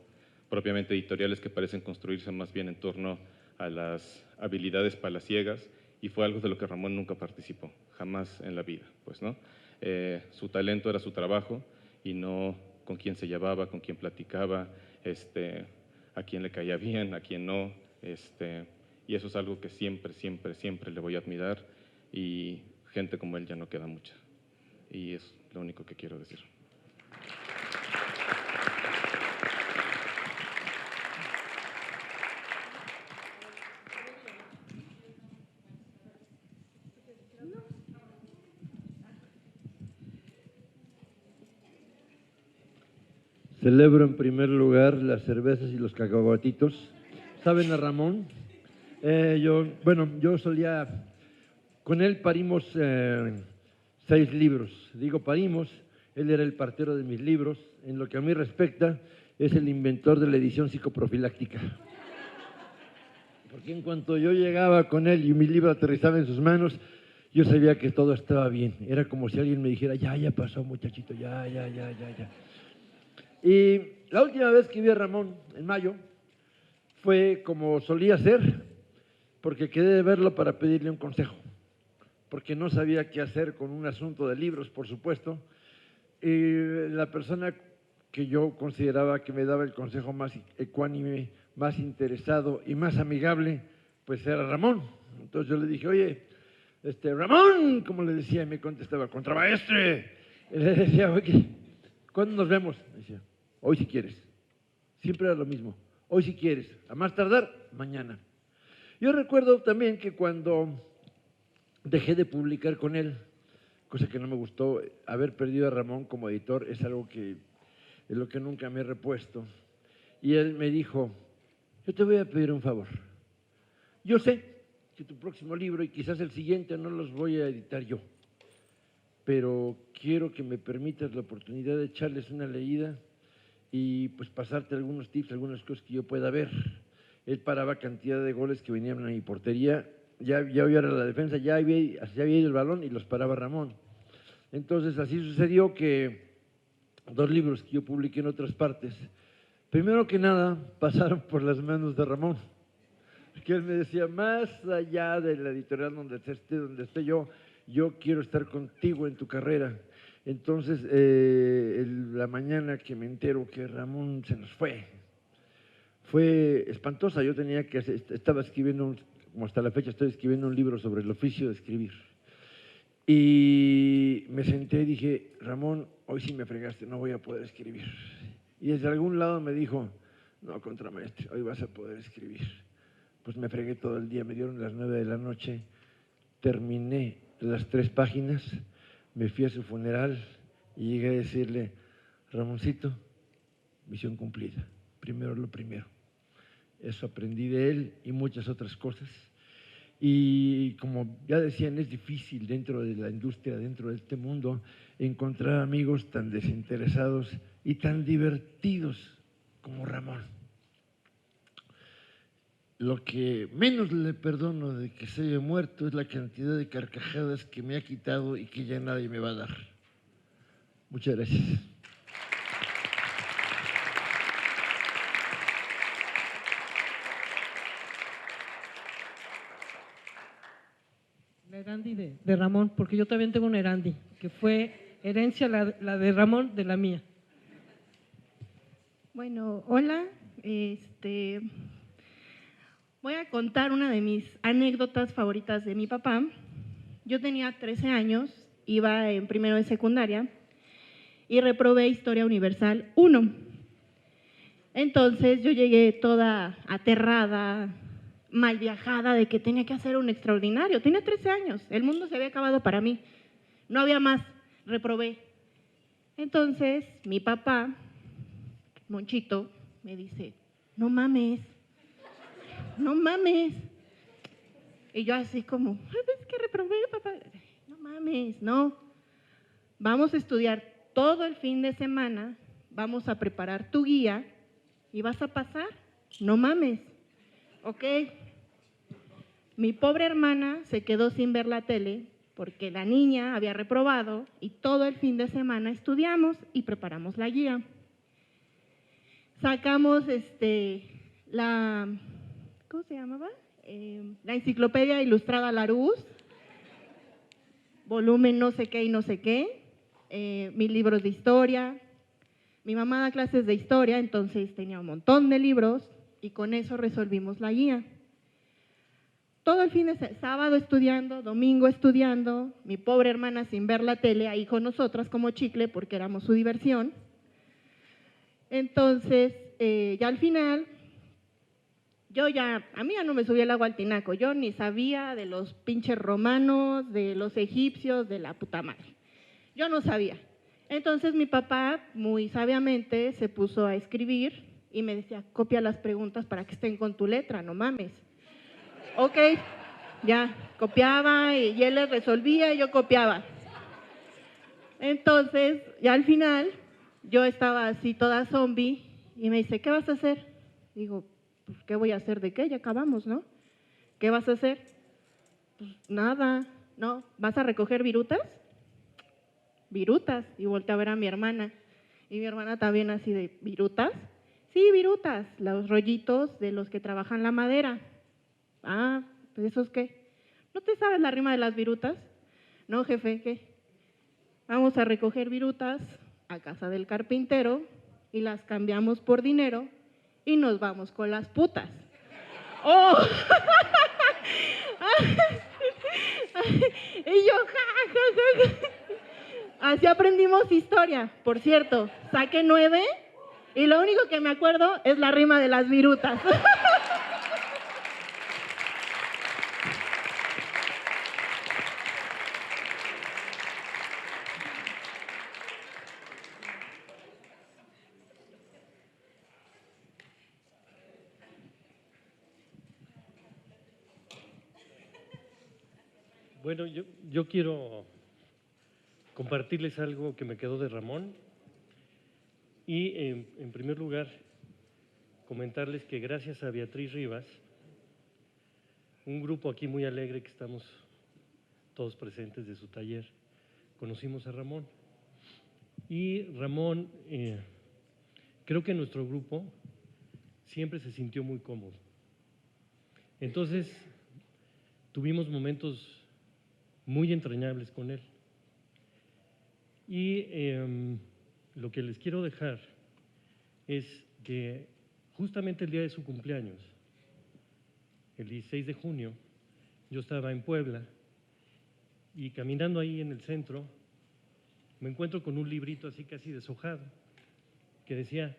Speaker 14: propiamente editoriales que parecen construirse más bien en torno a las habilidades palaciegas, y fue algo de lo que Ramón nunca participó, jamás en la vida, pues, ¿no? Su talento era su trabajo y no con quién se llevaba, con quién platicaba, a quién le caía bien, a quién no, y eso es algo que siempre le voy a admirar, y gente como él ya no queda mucha. y es lo único que quiero decir.
Speaker 15: Celebro en primer lugar las cervezas y los cacahuatitos. ¿Saben a Ramón? Yo solía, con él parimos 6 libros. Digo parimos, él era el partero de mis libros. En lo que a mí respecta, es el inventor de la edición psicoprofiláctica. Porque en cuanto yo llegaba con él y mi libro aterrizaba en sus manos, yo sabía que todo estaba bien. Era como si alguien me dijera, ya pasó, muchachito, ya. Y la última vez que vi a Ramón, en mayo, fue como solía ser, porque quedé de verlo para pedirle un consejo, porque no sabía qué hacer con un asunto de libros, por supuesto, y la persona que yo consideraba que me daba el consejo más ecuánime, más interesado y más amigable, pues era Ramón. Entonces yo le dije, oye, Ramón, como le decía, y me contestaba, contramaestre. Y le decía, oye, ¿cuándo nos vemos? Me decía, hoy si quieres. Siempre era lo mismo, hoy si quieres, a más tardar, mañana. Yo recuerdo también que cuando dejé de publicar con él, cosa que no me gustó, haber perdido a Ramón como editor es algo que es lo que nunca me he repuesto. Y él me dijo, yo te voy a pedir un favor. Yo sé que tu próximo libro y quizás el siguiente no los voy a editar yo, pero quiero que me permitas la oportunidad de echarles una leída y pues pasarte algunos tips, algunas cosas que yo pueda ver. Él paraba cantidad de goles que venían a mi portería, ya era la defensa, ya había ido el balón y los paraba Ramón. Entonces así sucedió que 2 libros que yo publiqué en otras partes, primero que nada pasaron por las manos de Ramón, que él me decía, más allá de la editorial donde esté yo quiero estar contigo en tu carrera. Entonces, la mañana que me entero que Ramón se nos fue espantosa. Yo estaba escribiendo, como hasta la fecha estoy escribiendo un libro sobre el oficio de escribir. Y me senté y dije, Ramón, hoy sí me fregaste, no voy a poder escribir. Y desde algún lado me dijo, no, contramaestre, hoy vas a poder escribir. Pues me fregué todo el día, me dieron las 9 de la noche, terminé las 3 páginas, me fui a su funeral y llegué a decirle, Ramoncito, misión cumplida, primero lo primero. Eso aprendí de él y muchas otras cosas. Y como ya decían, es difícil dentro de la industria, dentro de este mundo, encontrar amigos tan desinteresados y tan divertidos como Ramón. Lo que menos le perdono de que se haya muerto es la cantidad de carcajadas que me ha quitado y que ya nadie me va a dar. Muchas gracias.
Speaker 1: La Erandi de Ramón, porque yo también tengo una Erandi, que fue herencia la de Ramón de la mía.
Speaker 16: Bueno, hola, voy a contar una de mis anécdotas favoritas de mi papá. Yo tenía 13 años, iba en primero de secundaria y reprobé Historia Universal 1. Entonces yo llegué toda aterrada, mal viajada de que tenía que hacer un extraordinario. Tenía 13 años, el mundo se había acabado para mí, no había más, reprobé. Entonces mi papá, Monchito, me dice, no mames. Y yo así como, es que reprobé, papá. No mames, no. Vamos a estudiar todo el fin de semana, vamos a preparar tu guía y vas a pasar. No mames. Ok. Mi pobre hermana se quedó sin ver la tele porque la niña había reprobado y todo el fin de semana estudiamos y preparamos la guía. Sacamos ¿cómo se llamaba? La Enciclopedia Ilustrada Larousse, volumen no sé qué y no sé qué, mis libros de historia. Mi mamá da clases de historia, entonces tenía un montón de libros y con eso resolvimos la guía. todo el fin de sábado estudiando, domingo estudiando, mi pobre hermana sin ver la tele, ahí con nosotras como chicle porque éramos su diversión. Entonces, ya al final, a mí ya no me subía el agua al tinaco, yo ni sabía de los pinches romanos, de los egipcios, de la puta madre. Yo no sabía. Entonces mi papá, muy sabiamente, se puso a escribir y me decía, copia las preguntas para que estén con tu letra, no mames. Ok, ya, copiaba y él les resolvía y yo copiaba. Entonces, ya al final, yo estaba así toda zombie y me dice, ¿qué vas a hacer? Digo, pues, ¿qué voy a hacer de qué? Ya acabamos, ¿no? ¿Qué vas a hacer? Pues nada, ¿no? ¿Vas a recoger virutas? Virutas. Y volteé a ver a mi hermana. Y mi hermana también así de, ¿virutas? Sí, virutas, los rollitos de los que trabajan la madera. Ah, pues ¿esos qué? ¿No te sabes la rima de las virutas? No, jefe, ¿qué? Vamos a recoger virutas a casa del carpintero y las cambiamos por dinero y nos vamos con las putas. ¡Oh! Y yo, ja. Así aprendimos historia, por cierto, saqué 9 y lo único que me acuerdo es la rima de las virutas.
Speaker 17: Bueno, yo quiero compartirles algo que me quedó de Ramón y, en primer lugar, comentarles que gracias a Beatriz Rivas, un grupo aquí muy alegre que estamos todos presentes de su taller, conocimos a Ramón. Y Ramón, creo que nuestro grupo siempre se sintió muy cómodo. Entonces, tuvimos momentos muy entrañables con él. Y lo que les quiero dejar es que justamente el día de su cumpleaños, el 16 de junio, yo estaba en Puebla y caminando ahí en el centro me encuentro con un librito así casi deshojado que decía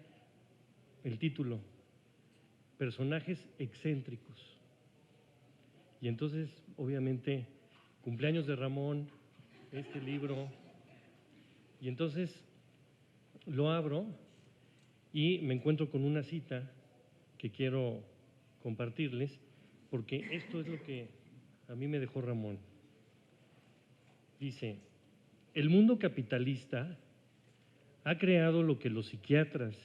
Speaker 17: el título, Personajes excéntricos. Y entonces, obviamente, cumpleaños de Ramón, este libro, y entonces lo abro y me encuentro con una cita que quiero compartirles, porque esto es lo que a mí me dejó Ramón. Dice, el mundo capitalista ha creado lo que los psiquiatras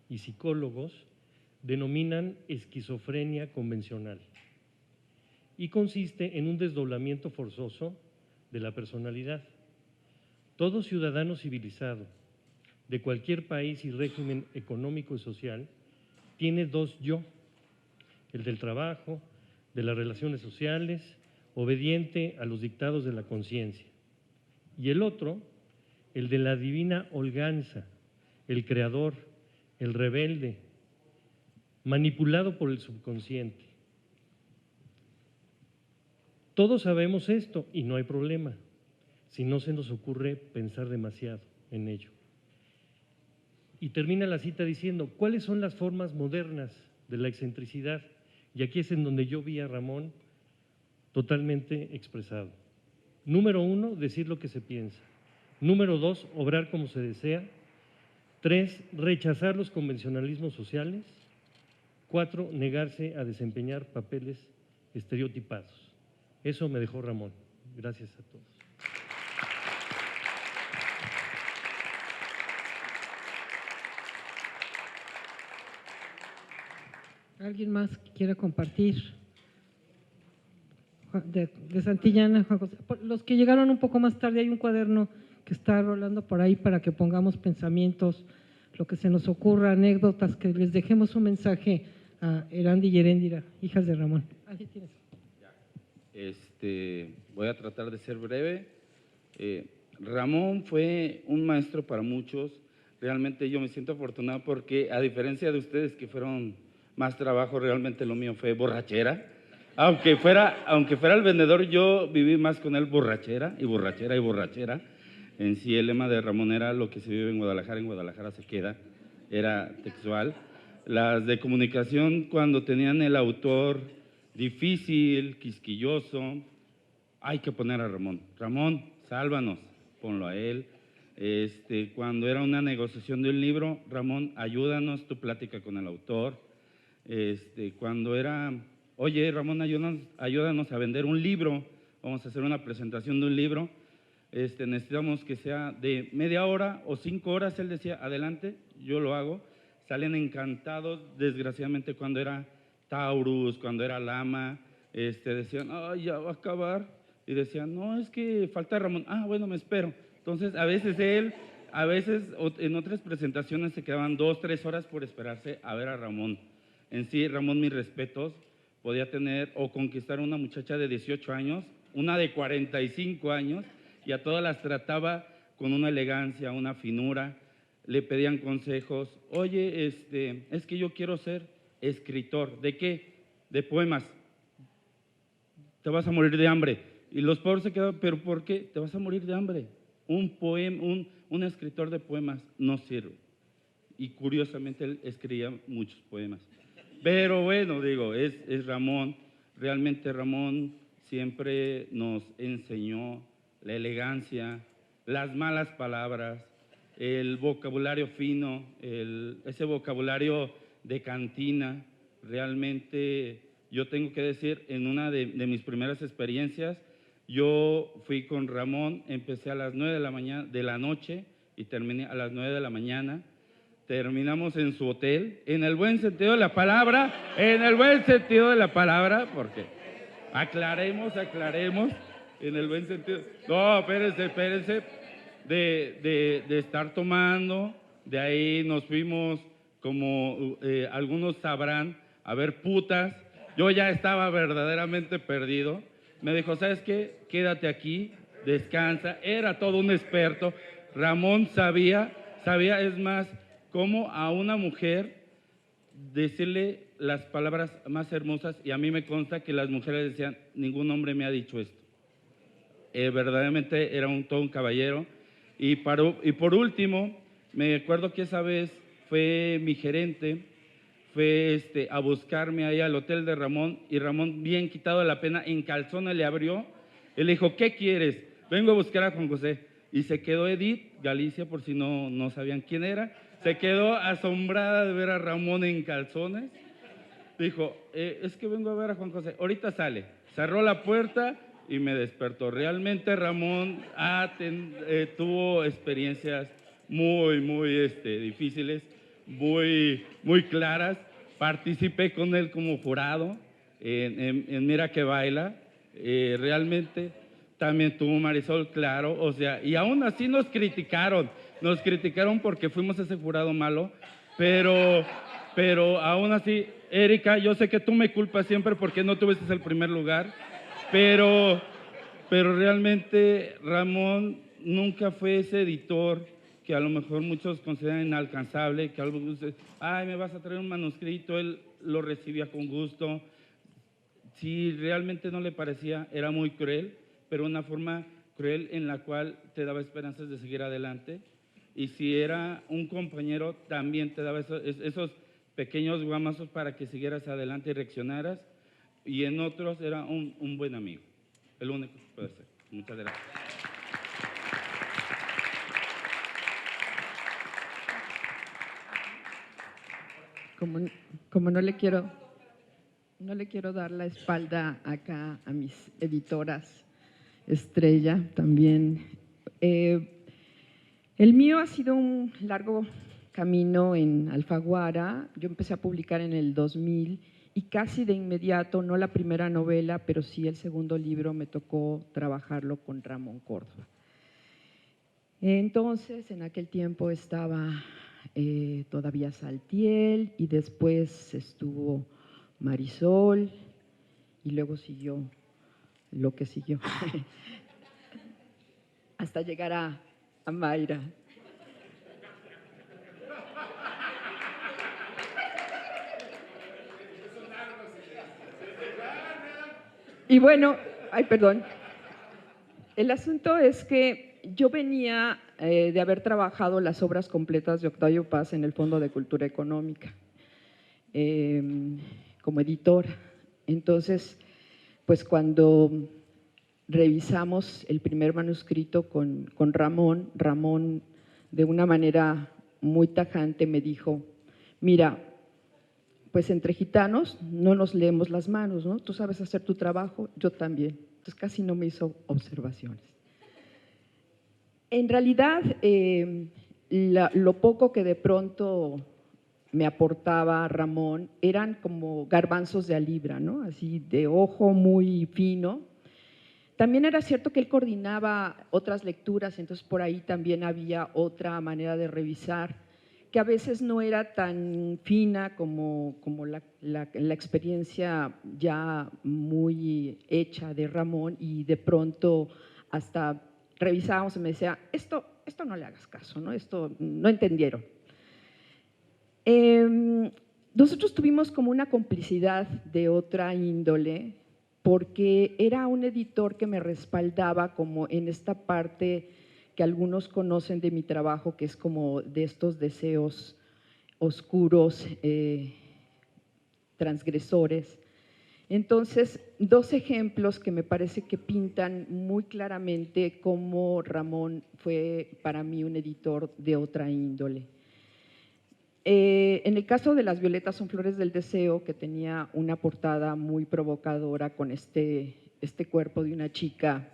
Speaker 17: y psicólogos denominan esquizofrenia convencional y consiste en un desdoblamiento forzoso de la personalidad. Todo ciudadano civilizado de cualquier país y régimen económico y social tiene dos yo, el del trabajo, de las relaciones sociales, obediente a los dictados de la conciencia, y el otro, el de la divina holganza, el creador, el rebelde, manipulado por el subconsciente. Todos sabemos esto y no hay problema, si no se nos ocurre pensar demasiado en ello. Y termina la cita diciendo, ¿cuáles son las formas modernas de la excentricidad? Y aquí es en donde yo vi a Ramón totalmente expresado. Número 1, decir lo que se piensa. Número 2, obrar como se desea. 3, rechazar los convencionalismos sociales. 4, negarse a desempeñar papeles estereotipados. Eso me dejó Ramón. Gracias a todos.
Speaker 1: ¿Alguien más que quiera compartir? De Santillana, Juan José. Los que llegaron un poco más tarde, hay un cuaderno que está rolando por ahí para que pongamos pensamientos, lo que se nos ocurra, anécdotas, que les dejemos un mensaje a Erandi y Heréndira, hijas de Ramón. Ahí tienes.
Speaker 18: Voy a tratar de ser breve. Ramón fue un maestro para muchos. Realmente yo me siento afortunado porque, a diferencia de ustedes que fueron más trabajo, realmente lo mío fue borrachera. Aunque fuera el vendedor, yo viví más con él borrachera y borrachera y borrachera. En sí, el lema de Ramón era: lo que se vive en Guadalajara se queda. Era textual. Las de comunicación, cuando tenían el autor difícil, quisquilloso, hay que poner a Ramón. Ramón, sálvanos, ponlo a él. Cuando era una negociación de un libro, Ramón, ayúdanos, tu plática con el autor. Cuando era, oye, Ramón, ayúdanos a vender un libro, vamos a hacer una presentación de un libro, necesitamos que sea de media hora o 5 horas. Él decía, adelante, yo lo hago. Salen encantados. Desgraciadamente, cuando era Taurus, cuando era Lama, decían, ay, ya va a acabar. Y decían, no, es que falta Ramón. Ah, bueno, me espero. Entonces, a veces en otras presentaciones se quedaban 2, 3 horas por esperarse a ver a Ramón. En sí, Ramón, mis respetos, podía tener o conquistar una muchacha de 18 años, una de 45 años, y a todas las trataba con una elegancia, una finura. Le pedían consejos. Oye, es que yo quiero ser escritor. ¿De qué? De poemas. Te vas a morir de hambre. Y los pobres se quedaban, ¿pero por qué? Te vas a morir de hambre. Un escritor de poemas no sirve. Y curiosamente él escribía muchos poemas. Pero bueno, digo, es Ramón. Realmente Ramón siempre nos enseñó la elegancia, las malas palabras, el vocabulario fino, ese vocabulario de cantina. Realmente yo tengo que decir, en una de mis primeras experiencias, yo fui con Ramón, empecé a las 9 de la noche y terminé a las 9 de la mañana. Terminamos en su hotel, en el buen sentido de la palabra, porque aclaremos, en el buen sentido. No, espérense, de estar tomando, de ahí nos fuimos, como algunos sabrán, a ver putas. Yo ya estaba verdaderamente perdido. Me dijo, ¿sabes qué? Quédate aquí, descansa. Era todo un experto. Ramón sabía, es más, cómo a una mujer decirle las palabras más hermosas, y a mí me consta que las mujeres decían, ningún hombre me ha dicho esto. Verdaderamente era todo un caballero. Y por último, me acuerdo que esa vez fue mi gerente, fue a buscarme ahí al hotel de Ramón, y Ramón, bien quitado de la pena, en calzones le abrió. Él le dijo, ¿qué quieres? Vengo a buscar a Juan José. Y se quedó Edith Galicia, por si no sabían quién era, se quedó asombrada de ver a Ramón en calzones. Dijo, es que vengo a ver a Juan José, ahorita sale. Cerró la puerta y me despertó. Realmente Ramón tuvo experiencias muy difíciles, muy claras. Participé con él como jurado en Mira que Baila. Realmente también tuvo Marisol, claro, o sea, y aún así nos criticaron porque fuimos ese jurado malo, pero aún así, Erika, yo sé que tú me culpas siempre porque no tuviste el primer lugar, pero realmente Ramón nunca fue ese editor que a lo mejor muchos consideran inalcanzable, que algo dice, ay, me vas a traer un manuscrito. Él lo recibía con gusto. Si realmente no le parecía, era muy cruel, pero una forma cruel en la cual te daba esperanzas de seguir adelante. Y si era un compañero, también te daba esos pequeños guamazos para que siguieras adelante y reaccionaras. Y en otros era un buen amigo, el único que puede ser. Muchas gracias.
Speaker 19: Como no le quiero dar la espalda acá a mis editoras estrella también. El mío ha sido un largo camino en Alfaguara. Yo empecé a publicar en el 2000 y casi de inmediato, no la primera novela, pero sí el segundo libro, me tocó trabajarlo con Ramón Córdoba. Entonces, en aquel tiempo estaba todavía Saltiel, y después estuvo Marisol, y luego siguió lo que siguió, hasta llegar a Mayra. Y bueno, ay, perdón. El asunto es que yo venía de haber trabajado las obras completas de Octavio Paz en el Fondo de Cultura Económica como editora. Entonces, pues cuando revisamos el primer manuscrito con Ramón, Ramón de una manera muy tajante me dijo, mira, pues entre gitanos no nos leemos las manos, ¿no? Tú sabes hacer tu trabajo, yo también. Entonces casi no me hizo observaciones. En realidad, lo poco que de pronto me aportaba Ramón eran como garbanzos de a libra, ¿no? Así de ojo muy fino. También era cierto que él coordinaba otras lecturas, entonces por ahí también había otra manera de revisar, que a veces no era tan fina como la experiencia ya muy hecha de Ramón, y de pronto hasta revisábamos y me decía, esto no le hagas caso, ¿no? Esto no entendieron. Nosotros tuvimos como una complicidad de otra índole, porque era un editor que me respaldaba como en esta parte que algunos conocen de mi trabajo, que es como de estos deseos oscuros, transgresores. Entonces, dos ejemplos que me parece que pintan muy claramente cómo Ramón fue para mí un editor de otra índole. En el caso de Las violetas son flores del deseo, que tenía una portada muy provocadora con este cuerpo de una chica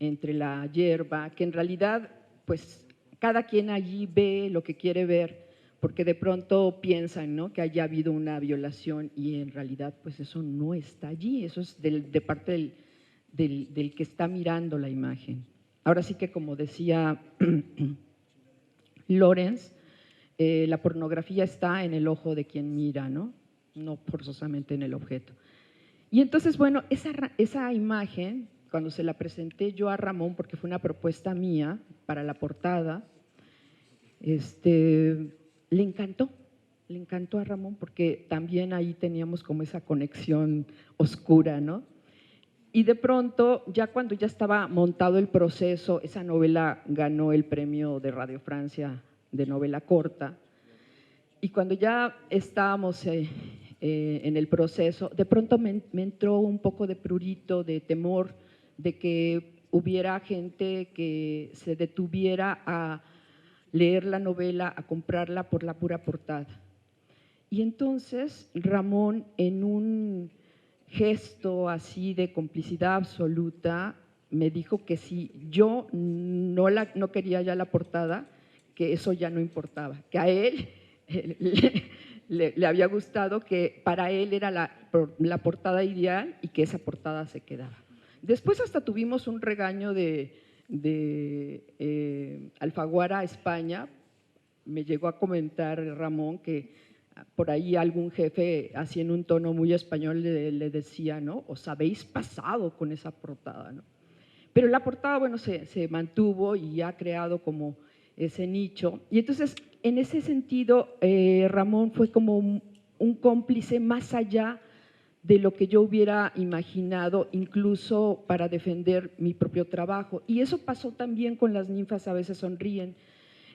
Speaker 19: entre la hierba, que en realidad pues cada quien allí ve lo que quiere ver, porque de pronto piensan, ¿no?, que haya habido una violación y en realidad pues eso no está allí, eso es de parte del que está mirando la imagen. Ahora sí que, como decía Lorenz, la pornografía está en el ojo de quien mira, ¿no? No forzosamente en el objeto. Y entonces, bueno, esa imagen, cuando se la presenté yo a Ramón, porque fue una propuesta mía para la portada, le encantó a Ramón, porque también ahí teníamos como esa conexión oscura, ¿no? Y de pronto, ya cuando ya estaba montado el proceso, esa novela ganó el premio de Radio Francia de novela corta, y cuando ya estábamos en el proceso, de pronto me entró un poco de prurito, de temor de que hubiera gente que se detuviera a leer la novela, a comprarla por la pura portada. Y entonces Ramón, en un gesto así de complicidad absoluta, me dijo que si yo no quería ya la portada, que eso ya no importaba, que a él le había gustado, que para él era la portada ideal y que esa portada se quedaba. Después hasta tuvimos un regaño de Alfaguara España. Me llegó a comentar Ramón que por ahí algún jefe, así en un tono muy español, le decía, ¿no?, os habéis pasado con esa portada, ¿no? Pero la portada, bueno, se mantuvo y ha creado como ese nicho. Y entonces, en ese sentido, Ramón fue como un cómplice más allá de lo que yo hubiera imaginado, incluso para defender mi propio trabajo. Y eso pasó también con Las ninfas a veces sonríen,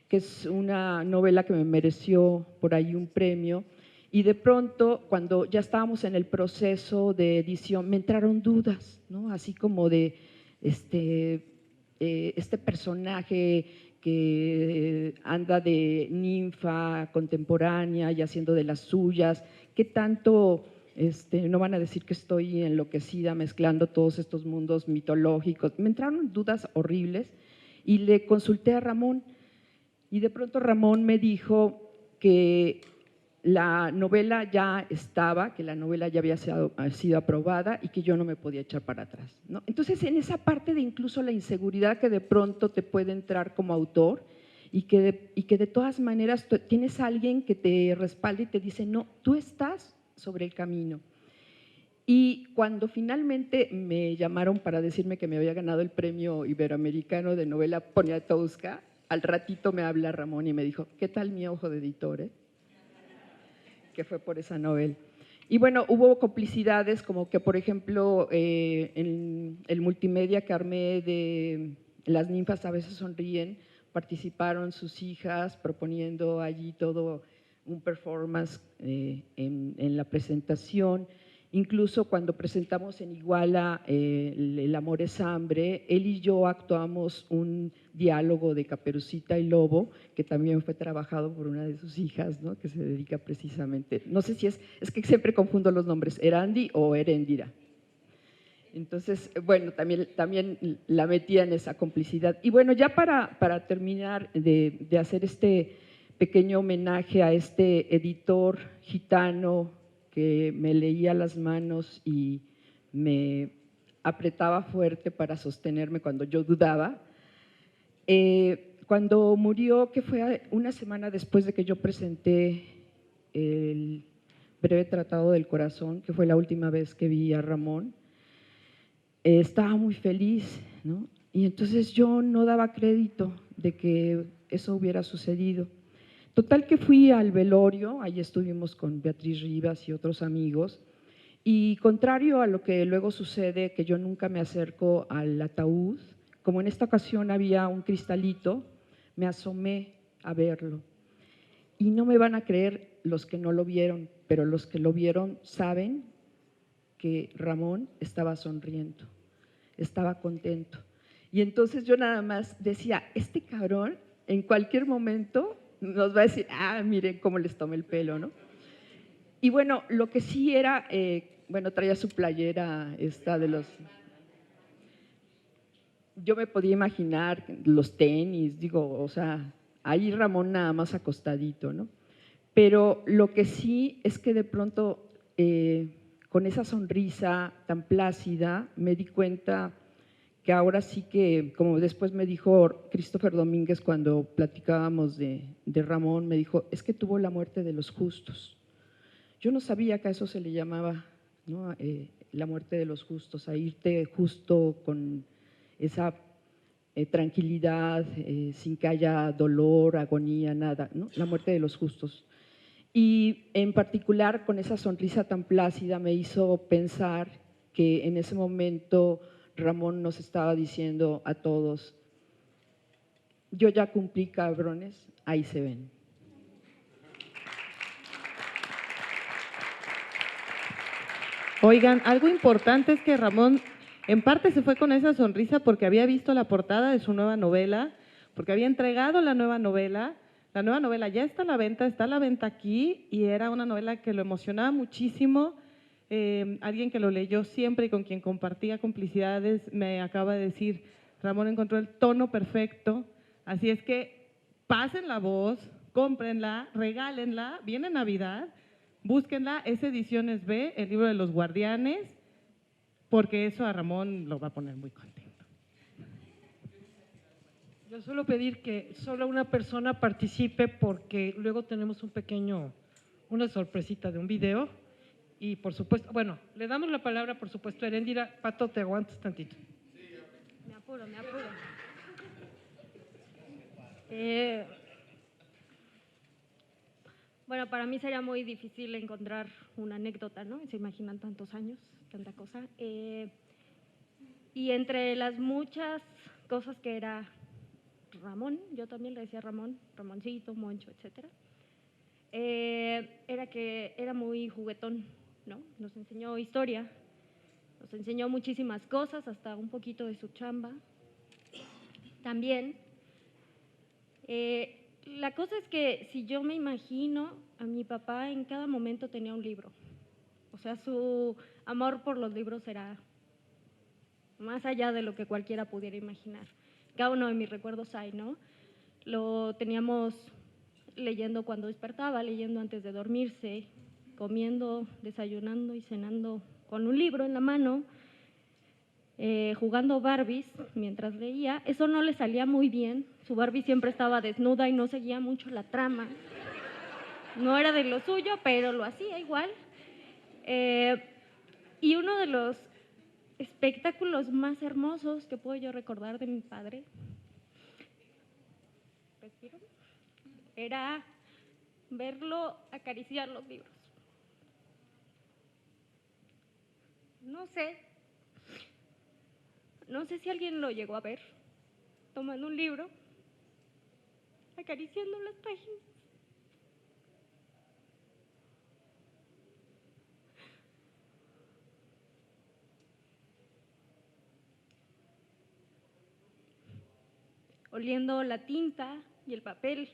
Speaker 19: que es una novela que me mereció por ahí un premio. Y de pronto, cuando ya estábamos en el proceso de edición, me entraron dudas, ¿no?, así como de este personaje que anda de ninfa contemporánea y haciendo de las suyas, ¿qué tanto no van a decir que estoy enloquecida mezclando todos estos mundos mitológicos? Me entraron dudas horribles y le consulté a Ramón, y de pronto Ramón me dijo que la novela ya estaba, que la novela ya había sido aprobada y que yo no me podía echar para atrás, ¿no? Entonces, en esa parte de incluso la inseguridad que de pronto te puede entrar como autor y que de todas maneras tienes a alguien que te respalda y te dice, no, tú estás sobre el camino. Y cuando finalmente me llamaron para decirme que me había ganado el premio iberoamericano de novela Poniatowska, al ratito me habla Ramón y me dijo, ¿qué tal mi ojo de editor, que fue por esa novela? Y bueno, hubo complicidades como que, por ejemplo, en el multimedia que armé de Las ninfas a veces sonríen, participaron sus hijas proponiendo allí todo un performance en la presentación. Incluso cuando presentamos en Iguala El amor es hambre, él y yo actuamos un diálogo de Caperucita y Lobo, que también fue trabajado por una de sus hijas, ¿no? Que se dedica precisamente, no sé si es que siempre confundo los nombres, Erandi o Erendira. Entonces, bueno, también la metía en esa complicidad. Y bueno, ya para terminar de hacer este pequeño homenaje a este editor gitano que me leía las manos y me apretaba fuerte para sostenerme cuando yo dudaba. Cuando murió, que fue una semana después de que yo presenté el breve tratado del corazón, que fue la última vez que vi a Ramón, estaba muy feliz, ¿no? Y entonces yo no daba crédito de que eso hubiera sucedido. Total que fui al velorio, ahí estuvimos con Beatriz Rivas y otros amigos, y contrario a lo que luego sucede, que yo nunca me acerco al ataúd, como en esta ocasión había un cristalito, me asomé a verlo. Y no me van a creer los que no lo vieron, pero los que lo vieron saben que Ramón estaba sonriendo, estaba contento. Y entonces yo nada más decía, este cabrón en cualquier momento nos va a decir, miren cómo les tomé el pelo, ¿no? Y bueno, lo que sí era, bueno, traía su playera esta de los… Yo me podía imaginar los tenis, digo, o sea, ahí Ramón nada más acostadito, ¿no? Pero lo que sí es que de pronto, con esa sonrisa tan plácida, me di cuenta que ahora sí que, como después me dijo Christopher Domínguez cuando platicábamos de Ramón, me dijo, es que tuvo la muerte de los justos. Yo no sabía que a eso se le llamaba, ¿no? La muerte de los justos, a irte justo con esa tranquilidad, sin que haya dolor, agonía, nada, ¿no? La muerte de los justos. Y en particular con esa sonrisa tan plácida me hizo pensar que en ese momento Ramón nos estaba diciendo a todos, yo ya cumplí, cabrones, ahí se ven.
Speaker 2: Oigan, algo importante es que Ramón en parte se fue con esa sonrisa porque había visto la portada de su nueva novela, porque había entregado la nueva novela. La nueva novela ya está a la venta aquí y era una novela que lo emocionaba muchísimo. Alguien que lo leyó siempre y con quien compartía complicidades me acaba de decir, Ramón encontró el tono perfecto, así es que pasen la voz, cómprenla, regálenla, viene Navidad, búsquenla, es Ediciones B, el libro de los guardianes, porque eso a Ramón lo va a poner muy contento.
Speaker 1: Yo suelo pedir que solo una persona participe porque luego tenemos una sorpresita de un video. Y por supuesto, bueno, le damos la palabra, por supuesto, a Erendira. Pato, te aguantas tantito.
Speaker 8: Me apuro. Bueno, para mí sería muy difícil encontrar una anécdota, ¿no? Se imaginan tantos años, tanta cosa. Y entre las muchas cosas que era Ramón, yo también le decía Ramón, Ramoncito, Moncho, etcétera, era que era muy juguetón, ¿no? Nos enseñó historia, nos enseñó muchísimas cosas, hasta un poquito de su chamba. También, la cosa es que si yo me imagino, a mi papá en cada momento tenía un libro. O sea, su amor por los libros era más allá de lo que cualquiera pudiera imaginar. Cada uno de mis recuerdos hay, ¿no? Lo teníamos leyendo cuando despertaba, leyendo antes de dormirse, comiendo, desayunando y cenando con un libro en la mano, jugando Barbies mientras leía. Eso no le salía muy bien, su Barbie siempre estaba desnuda y no seguía mucho la trama. No era de lo suyo, pero lo hacía igual. Y uno de los espectáculos más hermosos que puedo yo recordar de mi padre era verlo acariciar los libros. no sé si alguien lo llegó a ver, tomando un libro, acariciando las páginas. Oliendo la tinta y el papel,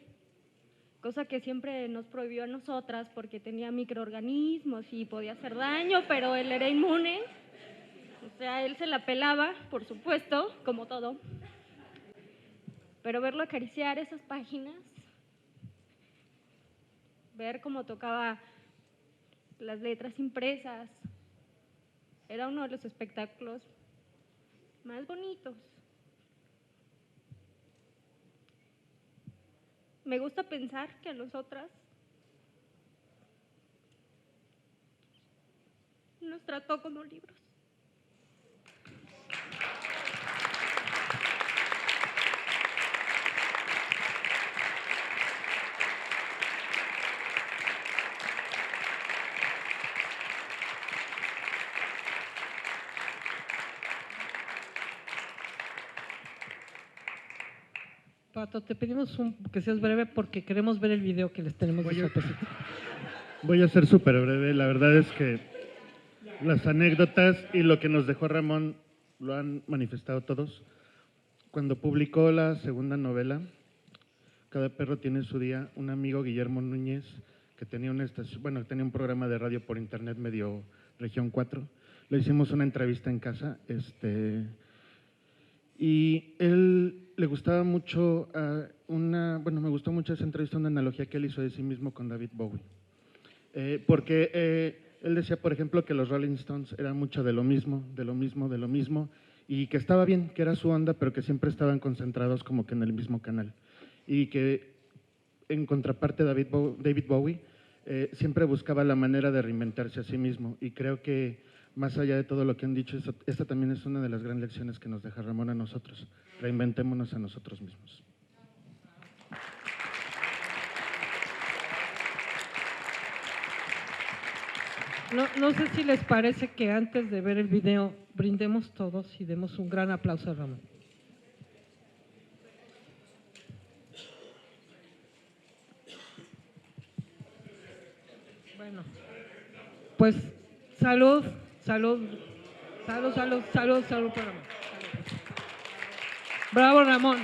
Speaker 8: cosa que siempre nos prohibió a nosotras porque tenía microorganismos y podía hacer daño, pero él era inmune. O sea, él se la pelaba, por supuesto, como todo. Pero verlo acariciar esas páginas, ver cómo tocaba las letras impresas, era uno de los espectáculos más bonitos. Me gusta pensar que a nosotras nos trató como libros.
Speaker 1: Pato, te pedimos que seas breve porque queremos ver el video que les tenemos de sorpresa.
Speaker 20: Voy a ser súper breve. La verdad es que las anécdotas y lo que nos dejó Ramón lo han manifestado todos. Cuando publicó la segunda novela, Cada perro tiene su día, un amigo, Guillermo Núñez, que tenía tenía un programa de radio por internet medio Región 4, le hicimos una entrevista en casa, y él le gustaba mucho me gustó mucho esa entrevista, una analogía que él hizo de sí mismo con David Bowie. Porque él decía, por ejemplo, que los Rolling Stones eran mucho de lo mismo, y que estaba bien, que era su onda, pero que siempre estaban concentrados como que en el mismo canal. Y que en contraparte David Bowie siempre buscaba la manera de reinventarse a sí mismo. Y creo que más allá de todo lo que han dicho, esta también es una de las grandes lecciones que nos deja Ramón a nosotros. Reinventémonos a nosotros mismos.
Speaker 1: No sé si les parece que antes de ver el video brindemos todos y demos un gran aplauso a Ramón. Bueno, pues salud por Ramón. Bravo, Ramón.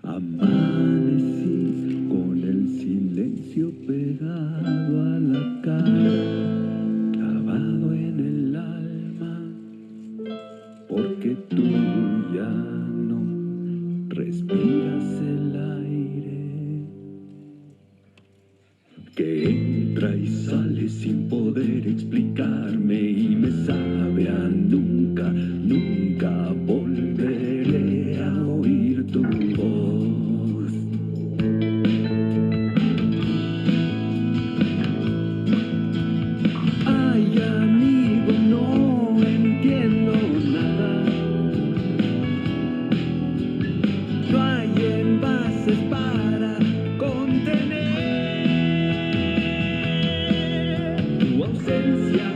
Speaker 21: Amanecí con el silencio pegado a la cara, clavado en el alma, porque tú ya no respiras el aire, que entra y sale sin poder explicarme y me sabe a nunca, nunca volveré a oír tu voz. Ay, amigo, no entiendo nada. No hay envases para contener tu ausencia.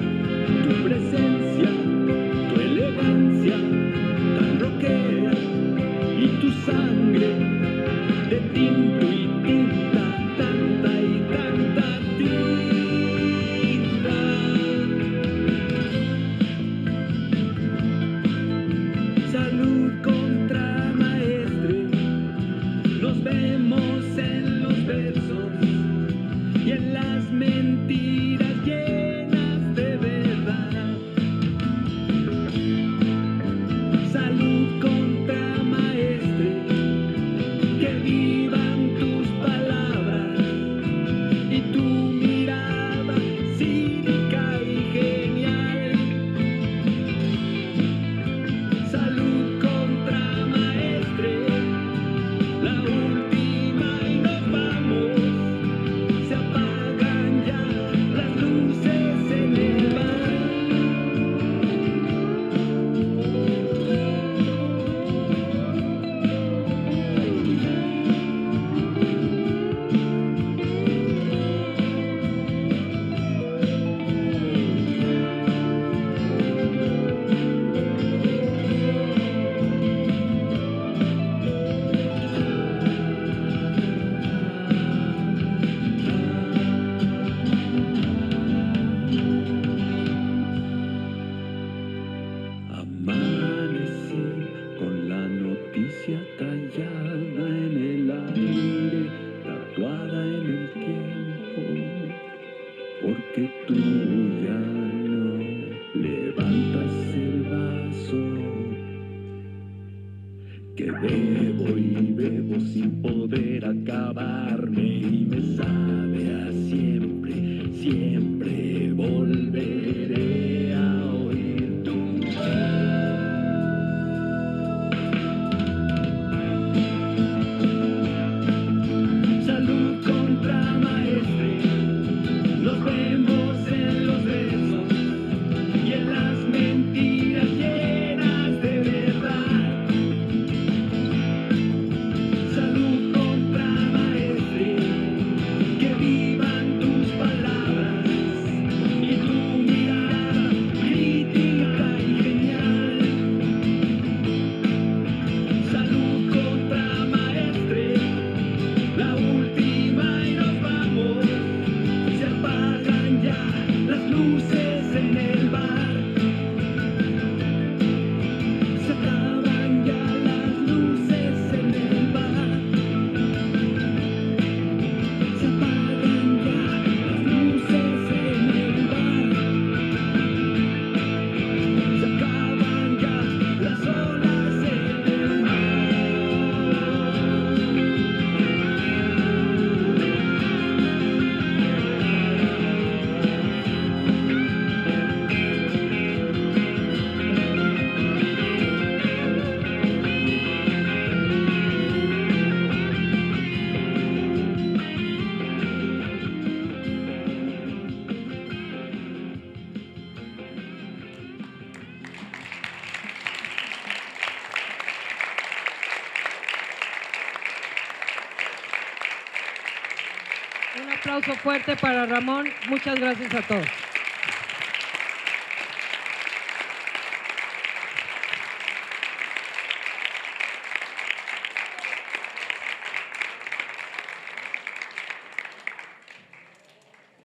Speaker 21: que bebo y bebo sin poder acabarme y me sabe a siempre, siempre volveré a oír tu voz. Salud contra maestre, nos vemos en los besos y en las mentiras llenas de verdad. Salud contra maestre, que vivan tus palabras y tu mirada crítica y genial. Salud contra maestre, la última y nos vamos, se apagan ya las luces en el bar. Se acaban ya las luces en el bar. Se apagan ya las luces en el bar. Se acaban ya las olas en el mar.
Speaker 1: Un aplauso fuerte para Ramón. Muchas gracias a todos.